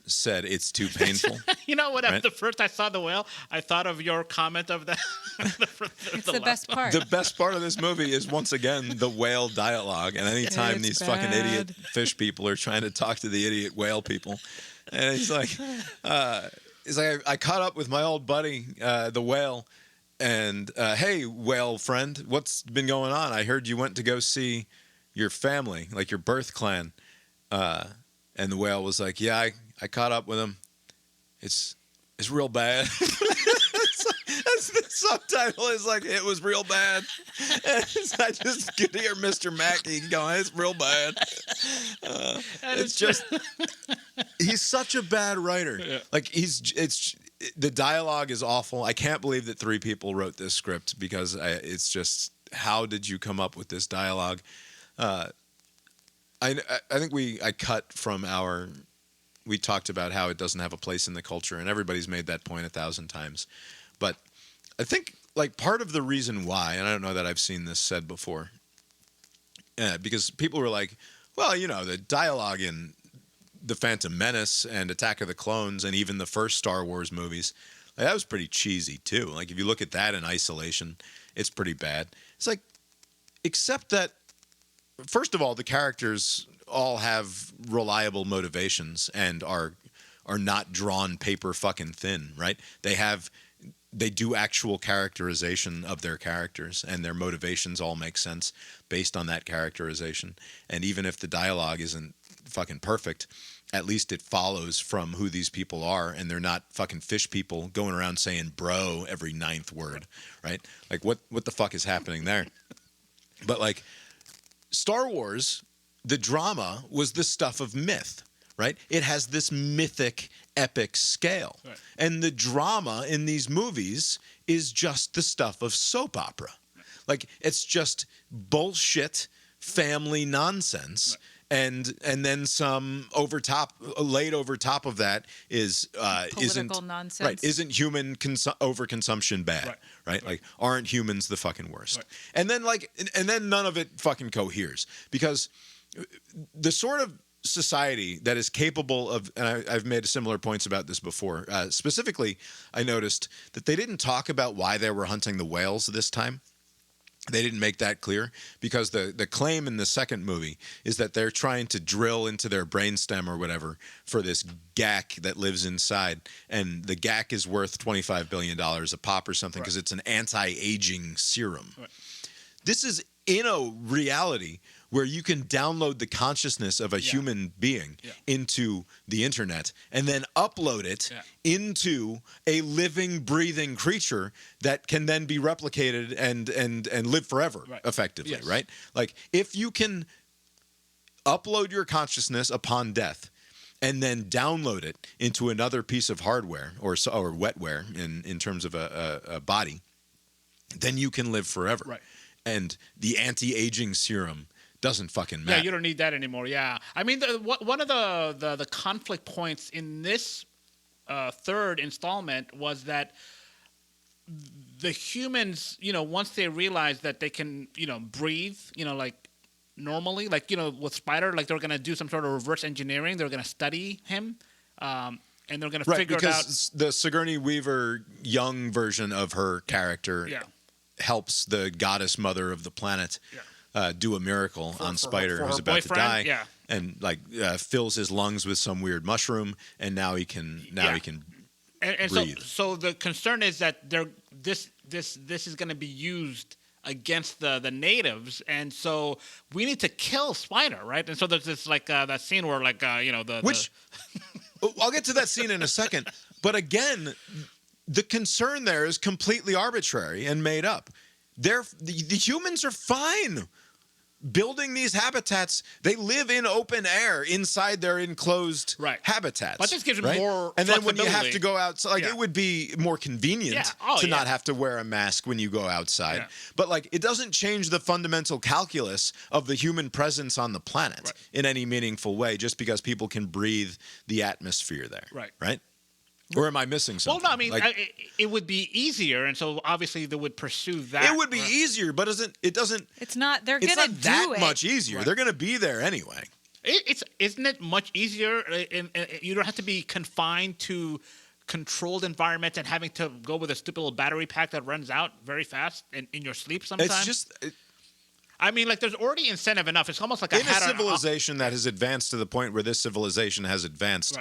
said it's too painful. You know what? Right? The first I saw the whale, I thought of your comment of that. It's the best part. The best part of this movie is, once again, the whale dialogue. And anytime these fucking idiot fish people are trying to talk to the idiot whale people, and he's like, I caught up with my old buddy, the whale, and hey, whale friend, what's been going on? I heard you went to go see your family, like your birth clan. And the whale was like, yeah, I caught up with him. It's real bad. The subtitle is like, it was real bad. And I just could hear Mr. Mackey going, it's real bad. It's just, he's such a bad writer. Yeah. Like the dialogue is awful. I can't believe that 3 people wrote this script because it's just, how did you come up with this dialogue? I think I cut from we talked about how it doesn't have a place in the culture, and everybody's made that point 1,000 times. But I think like part of the reason why, and I don't know that I've seen this said before, because people were like, well, you know, the dialogue in The Phantom Menace and Attack of the Clones and even the first Star Wars movies, like, that was pretty cheesy too. Like if you look at that in isolation, it's pretty bad. It's like, except that, first of all, the characters all have reliable motivations and are not drawn paper fucking thin, right? They do actual characterization of their characters, and their motivations all make sense based on that characterization. And even if the dialogue isn't fucking perfect, at least it follows from who these people are, and they're not fucking fish people going around saying bro every 9th word, right? Like what the fuck is happening there? But like Star Wars, the drama was the stuff of myth, right? It has this mythic, epic scale. Right. And the drama in these movies is just the stuff of soap opera. Right. Like, it's just bullshit family nonsense. Right. And then some laid over top of that is political nonsense. Right, isn't human overconsumption bad? Right? Like, aren't humans the fucking worst? Right. And then none of it fucking coheres, because the sort of society that is capable of, and I've made similar points about this before, specifically I noticed that they didn't talk about why they were hunting the whales this time. They didn't make that clear because the claim in the second movie is that they're trying to drill into their brainstem or whatever for this GAC that lives inside. And the GAC is worth $25 billion a pop or something because it's an anti-aging serum. Right. This is in a reality where you can download the consciousness of a human being into the internet and then upload it into a living, breathing creature that can then be replicated and live forever, effectively, right? Like, if you can upload your consciousness upon death and then download it into another piece of hardware or wetware in terms of a body, then you can live forever. Right. And the anti-aging serum doesn't fucking matter. Yeah, you don't need that anymore. Yeah, I mean, one of the conflict points in this third installment was that the humans, once they realize that they can, breathe, like normally, like with Spider, like they're gonna do some sort of reverse engineering. They're gonna study him, and they're gonna figure it out. Because the Sigourney Weaver young version of her character helps the goddess mother of the planet. Do a miracle on Spider, who's about to die, and fills his lungs with some weird mushroom, and now he can breathe. So the concern is that this is going to be used against the natives, and so we need to kill Spider, right? And so there's this that scene where I'll get to that scene in a second, but again, the concern there is completely arbitrary and made up. The humans are fine building these habitats. They live in open air inside their enclosed habitats. But this gives them more And then when you have flexibility. to go outside, it would be more convenient to not have to wear a mask when you go outside. Yeah. But it doesn't change the fundamental calculus of the human presence on the planet in any meaningful way just because people can breathe the atmosphere there. Right? Or am I missing something? Well, no, I mean, it would be easier, and so obviously they would pursue that. It would be easier, but it doesn't. It's not. They're It's gonna not do that it. much easier. They're going to be there anyway. Isn't it much easier? You don't have to be confined to controlled environment and having to go with a stupid little battery pack that runs out very fast in your sleep sometimes. It's just. I mean, there's already incentive enough. It's almost like In a civilization that has advanced to the point where this civilization has advanced,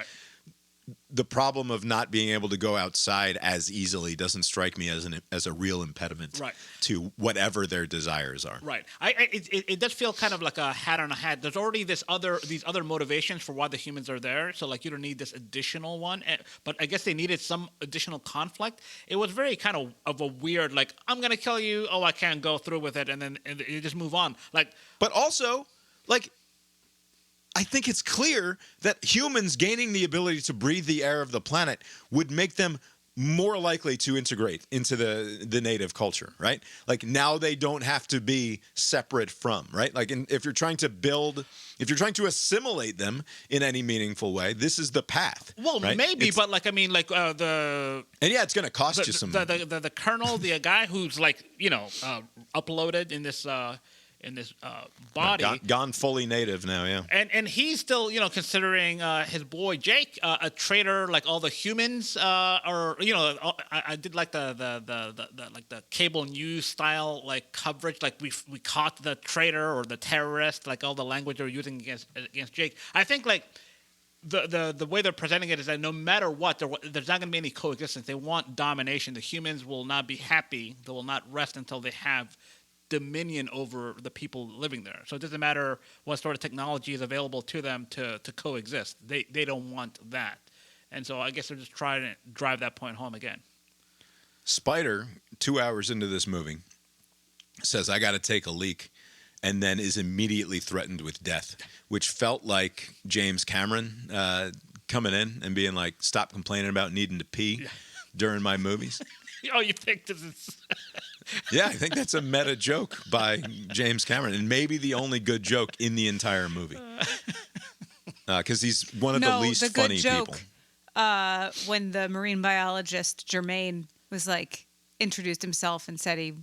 the problem of not being able to go outside as easily doesn't strike me as a real impediment to whatever their desires are. Right. It does feel kind of like a hat on a hat. There's already these other motivations for why the humans are there. So you don't need this additional one. But I guess they needed some additional conflict. It was very kind of a weird I'm gonna kill you. Oh, I can't go through with it, and then you just move on. But also I think it's clear that humans gaining the ability to breathe the air of the planet would make them more likely to integrate into the native culture, right? Now they don't have to be separate from, right? If you're trying to assimilate them in any meaningful way, this is the path. Well, right? maybe, but it's going to cost you some. The colonel, the guy who's uploaded in this body. Gone fully native now, yeah. And he's still, considering his boy Jake a traitor, like all the humans are. I did the cable news style coverage, we caught the traitor or the terrorist, all the language they're using against Jake. I think the way they're presenting it is that no matter what, there's not going to be any coexistence. They want domination. The humans will not be happy. They will not rest until they have dominion over the people living there. So it doesn't matter what sort of technology is available to them to coexist. They don't want that. And so I guess they're just trying to drive that point home again. Spider, 2 hours into this movie, says, I got to take a leak, and then is immediately threatened with death, which felt like James Cameron coming in and being like, stop complaining about needing to pee during my movies. Oh, you think this is... Yeah, I think that's a meta joke by James Cameron, and maybe the only good joke in the entire movie. Because he's one of the least funny people. When the marine biologist Jermaine was introduced himself and said he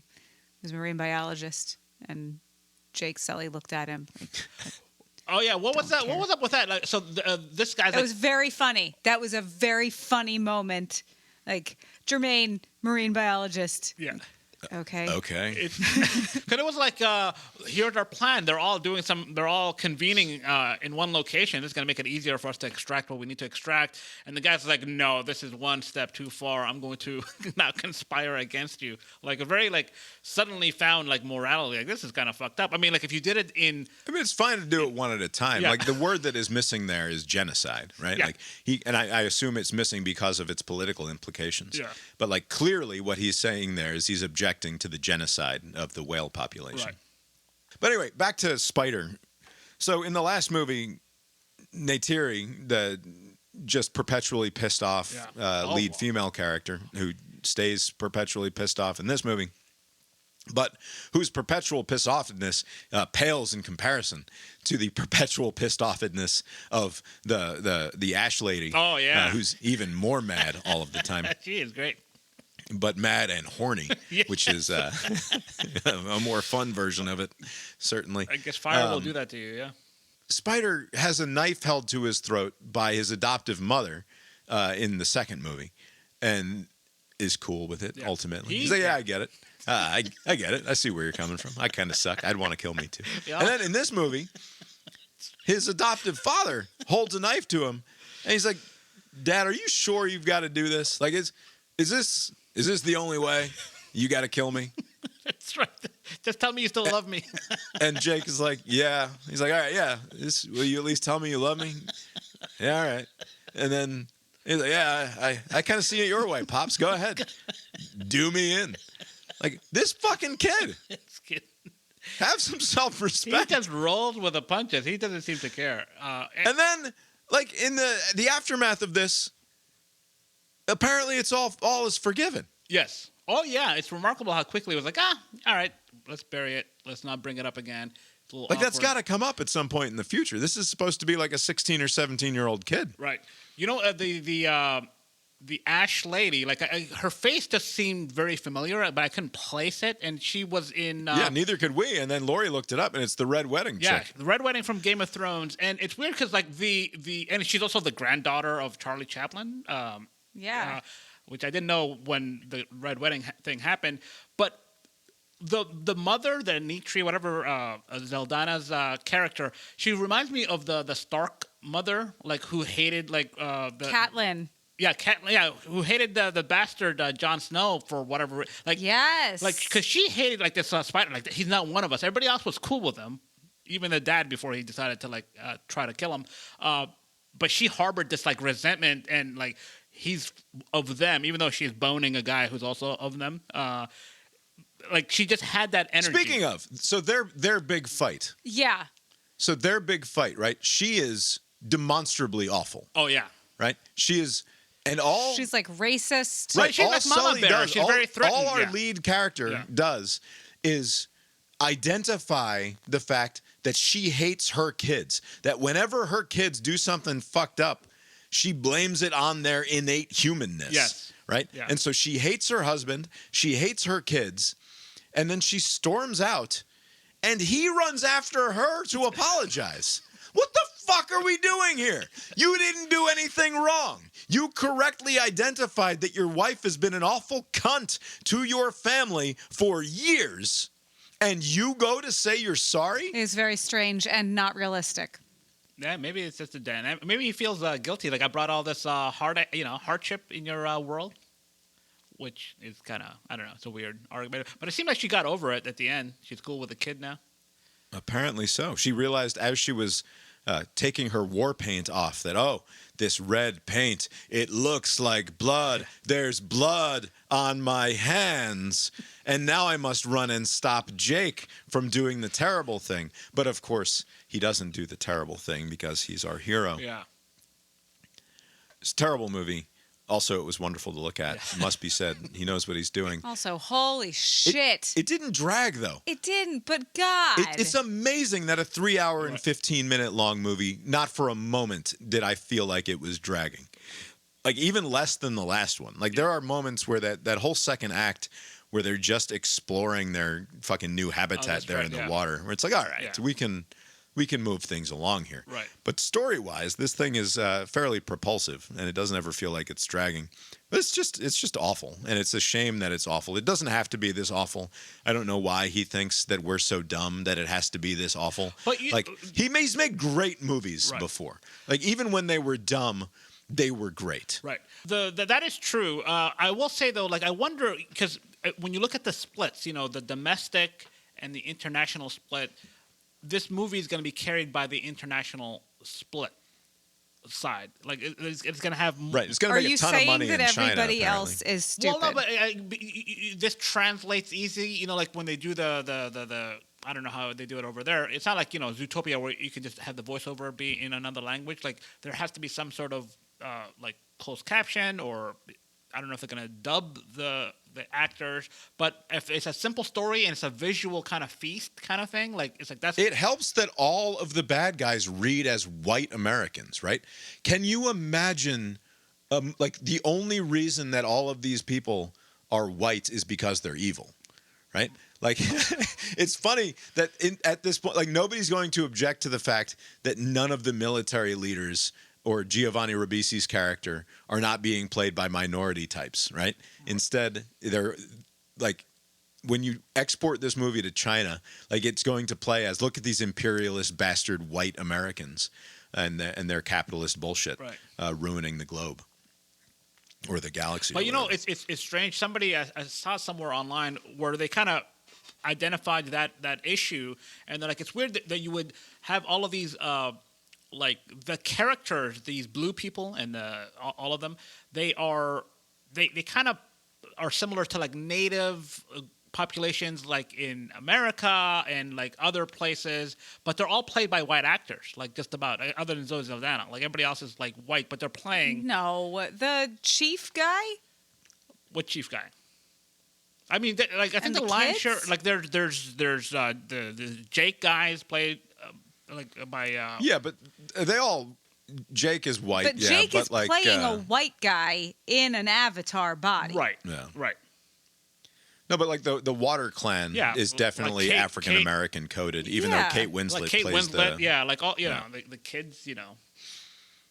was a marine biologist, and Jake Sully looked at him. Oh yeah, what was that? Care. What was up with that? This guy's. It was very funny. That was a very funny moment. Jermaine, marine biologist. Yeah. Okay. Okay. Because it was like, here's our plan. They're all convening in one location. This is going to make it easier for us to extract what we need to extract. And the guy's like, no, this is one step too far. I'm going to now conspire against you. Like a very suddenly found morality. Like, this is kind of fucked up. I mean, if you did it in... I mean, it's fine to do it one at a time. Yeah. Like, the word that is missing there is genocide, right? Yeah. I assume it's missing because of its political implications. Yeah. But clearly what he's saying there is he's objecting to the genocide of the whale population. Right. But anyway, back to Spider. So in the last movie, Neytiri, the just perpetually pissed off lead female character who stays perpetually pissed off in this movie, but whose perpetual pissed offness pales in comparison to the perpetual pissed offness of the Ash lady. Oh, yeah. Who's even more mad all of the time. She is great. But mad and horny, Yes. which is a more fun version of it, certainly. I guess fire will do that to you, yeah. Spider has a knife held to his throat by his adoptive mother in the second movie, and is cool with it, ultimately. He's like, yeah, I get it. I get it. I see where you're coming from. I kind of suck. I'd want to kill me, too. Yeah. And then in this movie, his adoptive father holds a knife to him, and he's like, Dad, are you sure you've got to do this? Like, is this the only way? You got to kill me? That's right. Just tell me you still love me. And Jake is like, yeah. He's like, all right, yeah. Will you at least tell me you love me? Yeah, all right. And then he's like, yeah, I kind of see it your way, Pops. Go ahead. Do me in. Like, this fucking kid. Have some self-respect. He just rolls with the punches. He doesn't seem to care. And then, in the aftermath of this, apparently it's all is forgiven. Yes. Oh, yeah. It's remarkable how quickly it was like, all right, let's bury it. Let's not bring it up again. It's a little that's awkward. got to come up at some point in the future. This is supposed to be like a 16 or 17-year-old kid. Right. You know, the Ash lady, her face just seemed very familiar, but I couldn't place it. And she was in... yeah, neither could we. And then Lori looked it up, and it's the Red Wedding chick. The Red Wedding from Game of Thrones. And it's weird because, and she's also the granddaughter of Charlie Chaplin. Which I didn't know when the Red Wedding thing happened. But the mother, the Neytiri, whatever, Zeldana's character, she reminds me of the Stark mother, who hated, Catelyn. Yeah, Catelyn. Yeah, who hated the bastard Jon Snow for whatever. Yes. Because she hated this Spider. He's not one of us. Everybody else was cool with him, even the dad before he decided to try to kill him. But she harbored this resentment and he's of them, even though she's boning a guy who's also of them. She just had that energy. Speaking of, so their big fight. Yeah. So their big fight, right? She is demonstrably awful. Oh yeah. Right? She is, and she's racist. Right. She's all Mama Sully Bear. does, She's very threatening. all our lead character does is identify the fact that she hates her kids. That whenever her kids do something fucked up, she blames it on their innate humanness. Yes. Right? Yeah. And so she hates her husband, she hates her kids, and then she storms out, and he runs after her to apologize. What the fuck are we doing here? You didn't do anything wrong. You correctly identified that your wife has been an awful cunt to your family for years, and you go to say you're sorry? It's very strange and not realistic. Yeah, maybe it's just a dynamic. Maybe he feels guilty. I brought all this hardship in your world, which is kind of, I don't know, it's a weird argument. But it seemed like she got over it at the end. She's cool with the kid now. Apparently so. She realized as she was taking her war paint off that, this red paint, it looks like blood. There's blood on my hands. And now I must run and stop Jake from doing the terrible thing. But of course, he doesn't do the terrible thing because he's our hero. Yeah. It's a terrible movie. Also, it was wonderful to look at. Must be said. He knows what he's doing. Also, holy shit. It didn't drag, though. It didn't, but God. It's amazing that a 3-hour and 15-minute long movie, not for a moment did I feel like it was dragging. Even less than the last one. There are moments where that whole second act where they're just exploring their fucking new habitat there in the water, where it's all right, we can we can move things along here. Right. But story-wise, this thing is fairly propulsive, and it doesn't ever feel like it's dragging. But it's just awful, and it's a shame that it's awful. It doesn't have to be this awful. I don't know why he thinks that we're so dumb that it has to be this awful. But he's made great movies Right. before. Like, even when they were dumb, they were great. Right. That is true. I will say, though, like, I wonder, because when you look at the splits, the domestic and the international split, this movie is going to be carried by the international split side. Like, it's going to have... Right. It's going to make a ton of money in China, Are you saying that everybody apparently. else is stupid? Well, no, but this translates easy. Like when they do the I don't know how they do it over there. It's not like, Zootopia where you can just have the voiceover be in another language. Like, there has to be some sort of like closed caption, or I don't know if they're going to dub the actors. But if it's a simple story and it's a visual kind of feast kind of thing, like, it's like that's... It helps that all of the bad guys read as white Americans, right? Can you imagine, like, the only reason that all of these people are white is because they're evil, right? Like, it's funny that at this point, like, nobody's going to object to the fact that none of the military leaders or Giovanni Ribisi's character are not being played by minority types, right? Instead, they're like, when you export this movie to China, like, it's going to play as, look at these imperialist bastard white Americans and their capitalist bullshit, Right. Ruining the globe or the galaxy. But or whatever. it's strange. Somebody I saw somewhere online where they kind of identified that issue, and they're like, it's weird that you would have all of these like the characters, these blue people, and all of them, they kind of are similar to like native populations, like in America and like other places, but they're all played by white actors, like just about, other than Zoe Saldana. Like, everybody else is like white, but they're playing. No, the chief guy. What chief guy? I mean, like, I think And the the lion's share, kids? like, there's the Jake guys played by yeah, but they all, Jake is white, But yeah, Jake but is like, playing a white guy in an avatar body. Right. Yeah. Right. No, but like the Water Clan Yeah, is like definitely Kate- African American coded, even Yeah. though Kate Winslet Like Kate plays Winslet, the yeah, like all know, the kids,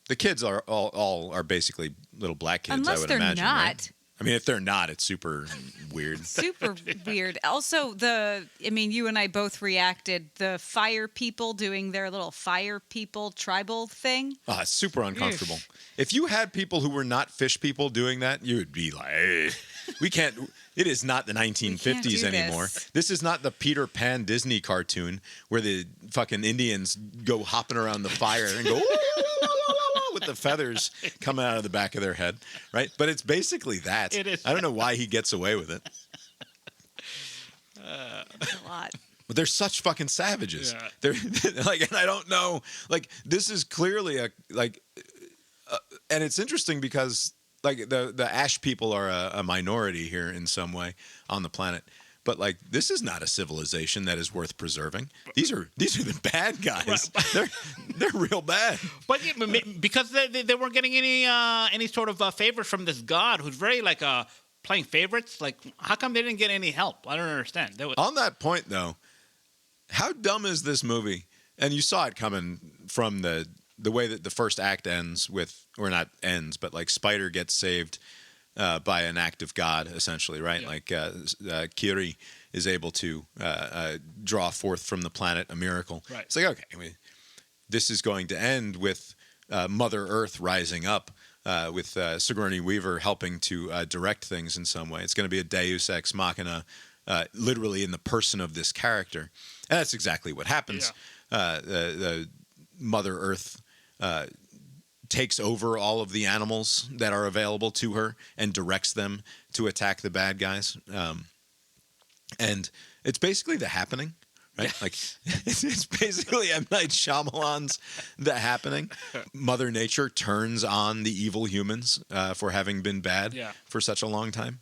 the kids are all are basically little black kids. Unless I would they're imagine. not. Right? I mean, if they're not, it's super weird. Super weird. Also, you and I both reacted. The fire people doing their little fire people tribal thing. Ah, it's super uncomfortable. If you had people who were not fish people doing that, you would be like, hey, we can't. It is not the 1950s do anymore. this. This is not the Peter Pan Disney cartoon where the fucking Indians go hopping around the fire and go with the feathers coming out of the back of their head, right? But it's basically that. It is. I don't know why he gets away with it. That's a lot. But they're such fucking savages. Yeah. They're like, and I don't know, like, this is clearly and it's interesting because like the Ash people are a minority here in some way on the planet. But like, this is not a civilization that is worth preserving. These are the bad guys. Right. They're real bad. But yeah, because they weren't getting any sort of favors from this god who's very like playing favorites. Like, how come they didn't get any help? I don't understand. On that point, though, how dumb is this movie? And you saw it coming from the way that the first act ends with, or not ends, but like Spider gets saved by an act of God, essentially, right? Yeah. Like Kiri is able to draw forth from the planet a miracle. Right. It's like, okay, this is going to end with Mother Earth rising up, with Sigourney Weaver helping to direct things in some way. It's going to be a Deus Ex Machina, literally in the person of this character. And that's exactly what happens. Yeah. The Mother Earth takes over all of the animals that are available to her and directs them to attack the bad guys. And it's basically The Happening, right? Like, it's basically M. Night Shyamalan's The Happening. Mother Nature turns on the evil humans for having been bad for such a long time.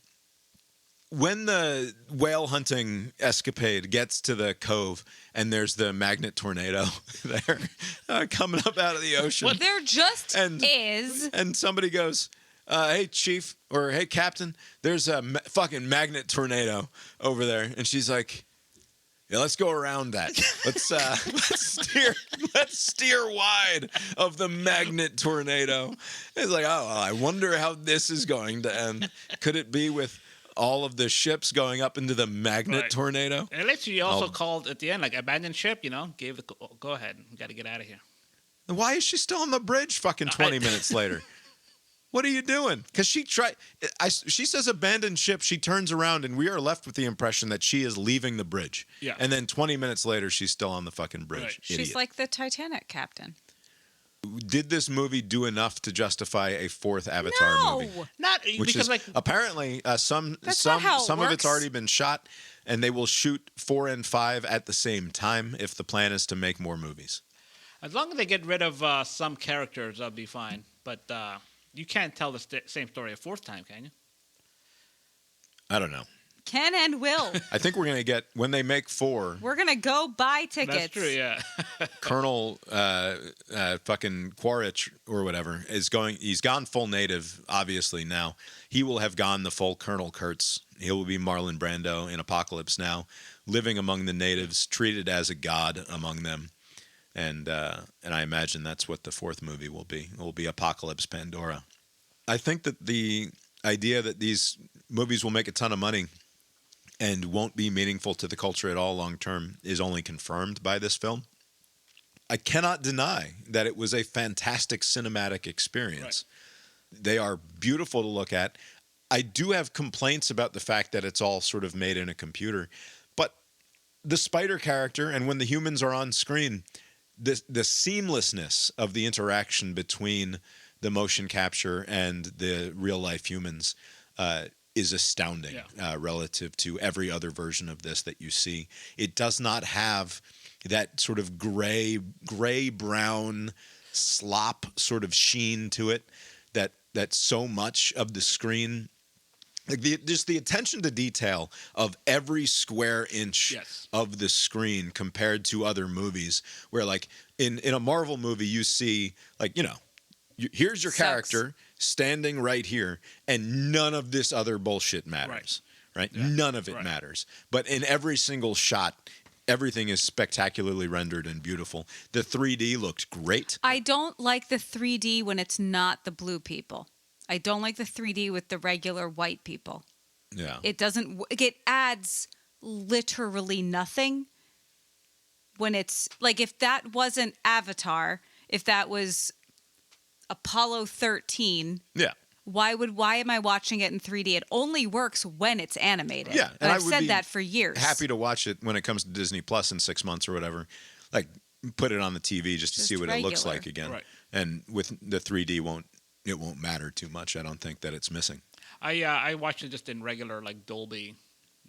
When the whale hunting escapade gets to the cove and there's the magnet tornado there coming up out of the ocean. Well, there just is. And somebody goes, hey, chief, or hey, captain, there's a fucking magnet tornado over there. And she's like, Yeah, let's go around that. Let's steer wide of the magnet tornado. It's like, oh, I wonder how this is going to end. Could it be with all of the ships going up into the magnet tornado? And literally also called at the end, like, abandoned ship, gave the go ahead. We got to get out of here. Why is she still on the bridge fucking 20 minutes later? What are you doing? Because she says abandoned ship. She turns around and we are left with the impression that she is leaving the bridge. Yeah. And then 20 minutes later, she's still on the fucking bridge. Right. She's like the Titanic captain. Did this movie do enough to justify a fourth Avatar movie? Not Which because is, apparently some of it's already been shot, and they will shoot 4 and 5 at the same time if the plan is to make more movies. As long as they get rid of some characters, I'll be fine. But you can't tell the same story a fourth time, can you? I don't know. Can and will. I think we're going to get, when they make 4... We're going to go buy tickets. That's true, yeah. Colonel fucking Quaritch or whatever he's gone full native, obviously, now. He will have gone the full Colonel Kurtz. He will be Marlon Brando in Apocalypse Now, living among the natives, treated as a god among them. And I imagine that's what the fourth movie will be. It will be Apocalypse Pandora. I think that the idea that these movies will make a ton of money and won't be meaningful to the culture at all long term is only confirmed by this film. I cannot deny that it was a fantastic cinematic experience. Right. They are beautiful to look at. I do have complaints about the fact that it's all sort of made in a computer. But the spider character, and when the humans are on screen, the seamlessness of the interaction between the motion capture and the real life humans is astounding relative to every other version of this that you see. It does not have that sort of gray brown slop sort of sheen to it that so much of the screen, like just the attention to detail of every square inch of the screen compared to other movies, where like in a Marvel movie you see, like, here's your character standing right here, and none of this other bullshit matters, right? Yeah. None of it matters. But in every single shot, everything is spectacularly rendered and beautiful. The 3D looked great. I don't like the 3D when it's not the blue people. I don't like the 3D with the regular white people. Yeah. It adds literally nothing when it's like, if that wasn't Avatar, if that was Apollo 13. Yeah. Why am I watching it in 3D? It only works when it's animated. Yeah. And I've said that for years. Happy to watch it when it comes to Disney Plus in 6 months or whatever. Like, put it on the TV just to see what it looks like again. Right. And with the 3D it won't matter too much. I don't think that it's missing. I watched it just in regular, like, Dolby,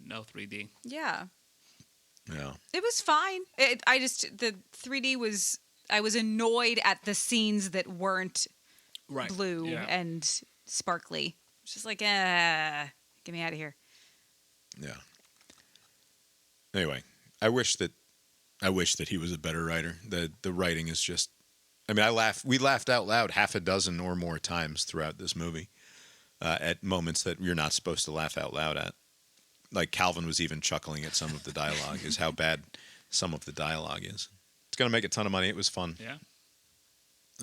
no 3D. Yeah. Yeah. It was fine. The 3D was, I was annoyed at the scenes that weren't blue and sparkly. It's just like, get me out of here. Yeah. Anyway, I wish that he was a better writer. The writing is just, I mean, we laughed out loud half a dozen or more times throughout this movie at moments that you're not supposed to laugh out loud at. Like Calvin was even chuckling at some of the dialogue, is how bad some of the dialogue is. It's going to make a ton of money. It was fun. Yeah.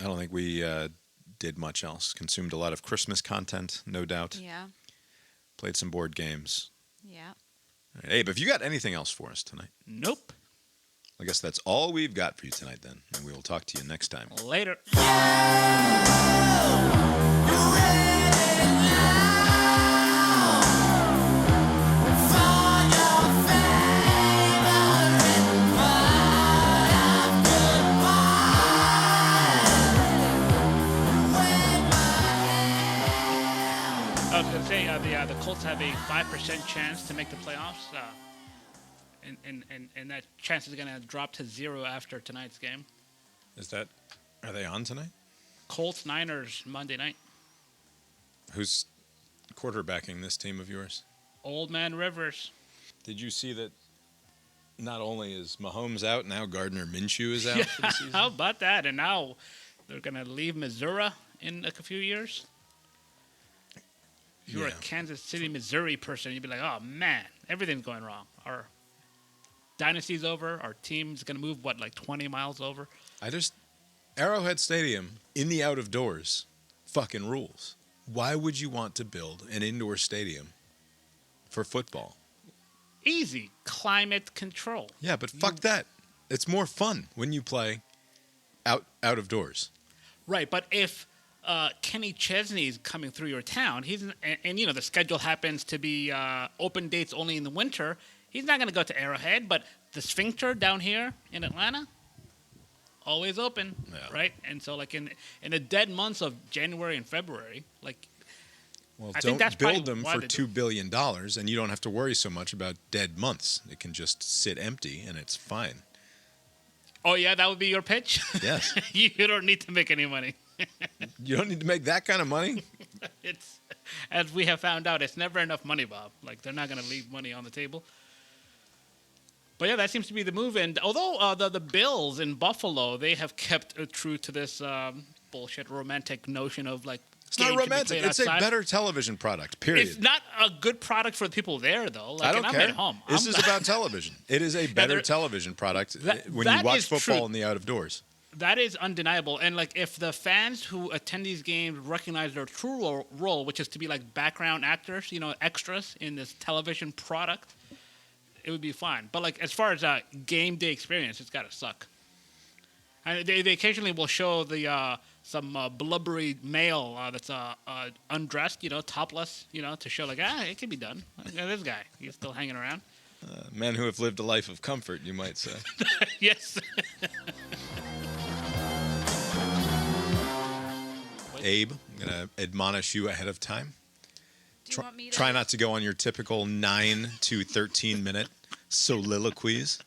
I don't think we did much else. Consumed a lot of Christmas content, no doubt. Yeah. Played some board games. Yeah. Hey, but have you got anything else for us tonight? Nope. I guess that's all we've got for you tonight then, and we will talk to you next time. Later. I was going to say the Colts have a 5% chance to make the playoffs, and that chance is going to drop to 0 after tonight's game. Are they on tonight? Colts Niners Monday night. Who's quarterbacking this team of yours? Old Man Rivers. Did you see that not only is Mahomes out, now Gardner Minshew is out for the season? How about that? And now they're going to leave Missouri in a few years. If you're a Kansas City, Missouri person, you'd be like, oh, man, everything's going wrong. Our dynasty's over. Our team's going to move, 20 miles over? Arrowhead Stadium in the out of doors fucking rules. Why would you want to build an indoor stadium for football? Easy. Climate control. Yeah, but fuck that. It's more fun when you play out of doors. Right, but if Kenny Chesney's coming through your town, and the schedule happens to be open dates only in the winter, he's not going to go to Arrowhead, but the Sphincter down here in Atlanta, always open, right? And so, in the dead months of January and February, well, I think that's build them for $2 billion, and you don't have to worry so much about dead months. It can just sit empty, and it's fine. Oh, yeah, that would be your pitch? Yes. You don't need to make any money. You don't need to make that kind of money? It's, as we have found out, it's never enough money, Bob. They're not going to leave money on the table. But yeah, that seems to be the move. And although the Bills in Buffalo, they have kept true to this bullshit romantic notion of it's not romantic. It's a better television product, period. It's not a good product for the people there, though. I don't care. I'm at home. This is about television. It is a better television product when you watch football in the out of doors. That is undeniable. And if the fans who attend these games recognize their true role, which is to be background actors, extras in this television product, it would be fine. But as far as a game day experience, it's got to suck. And they occasionally will show some blubbery male that's undressed, topless, to show it can be done. This guy, he's still hanging around. Men who have lived a life of comfort, you might say. Yes. Abe, I'm going to admonish you ahead of time. Try not to go on your typical 9 to 13 minute soliloquies.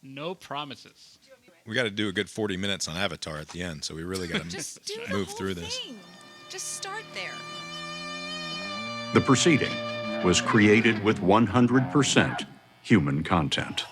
No promises. We got to do a good 40 minutes on Avatar at the end, so we really got to move through this. Just start there. The proceeding was created with 100% human content.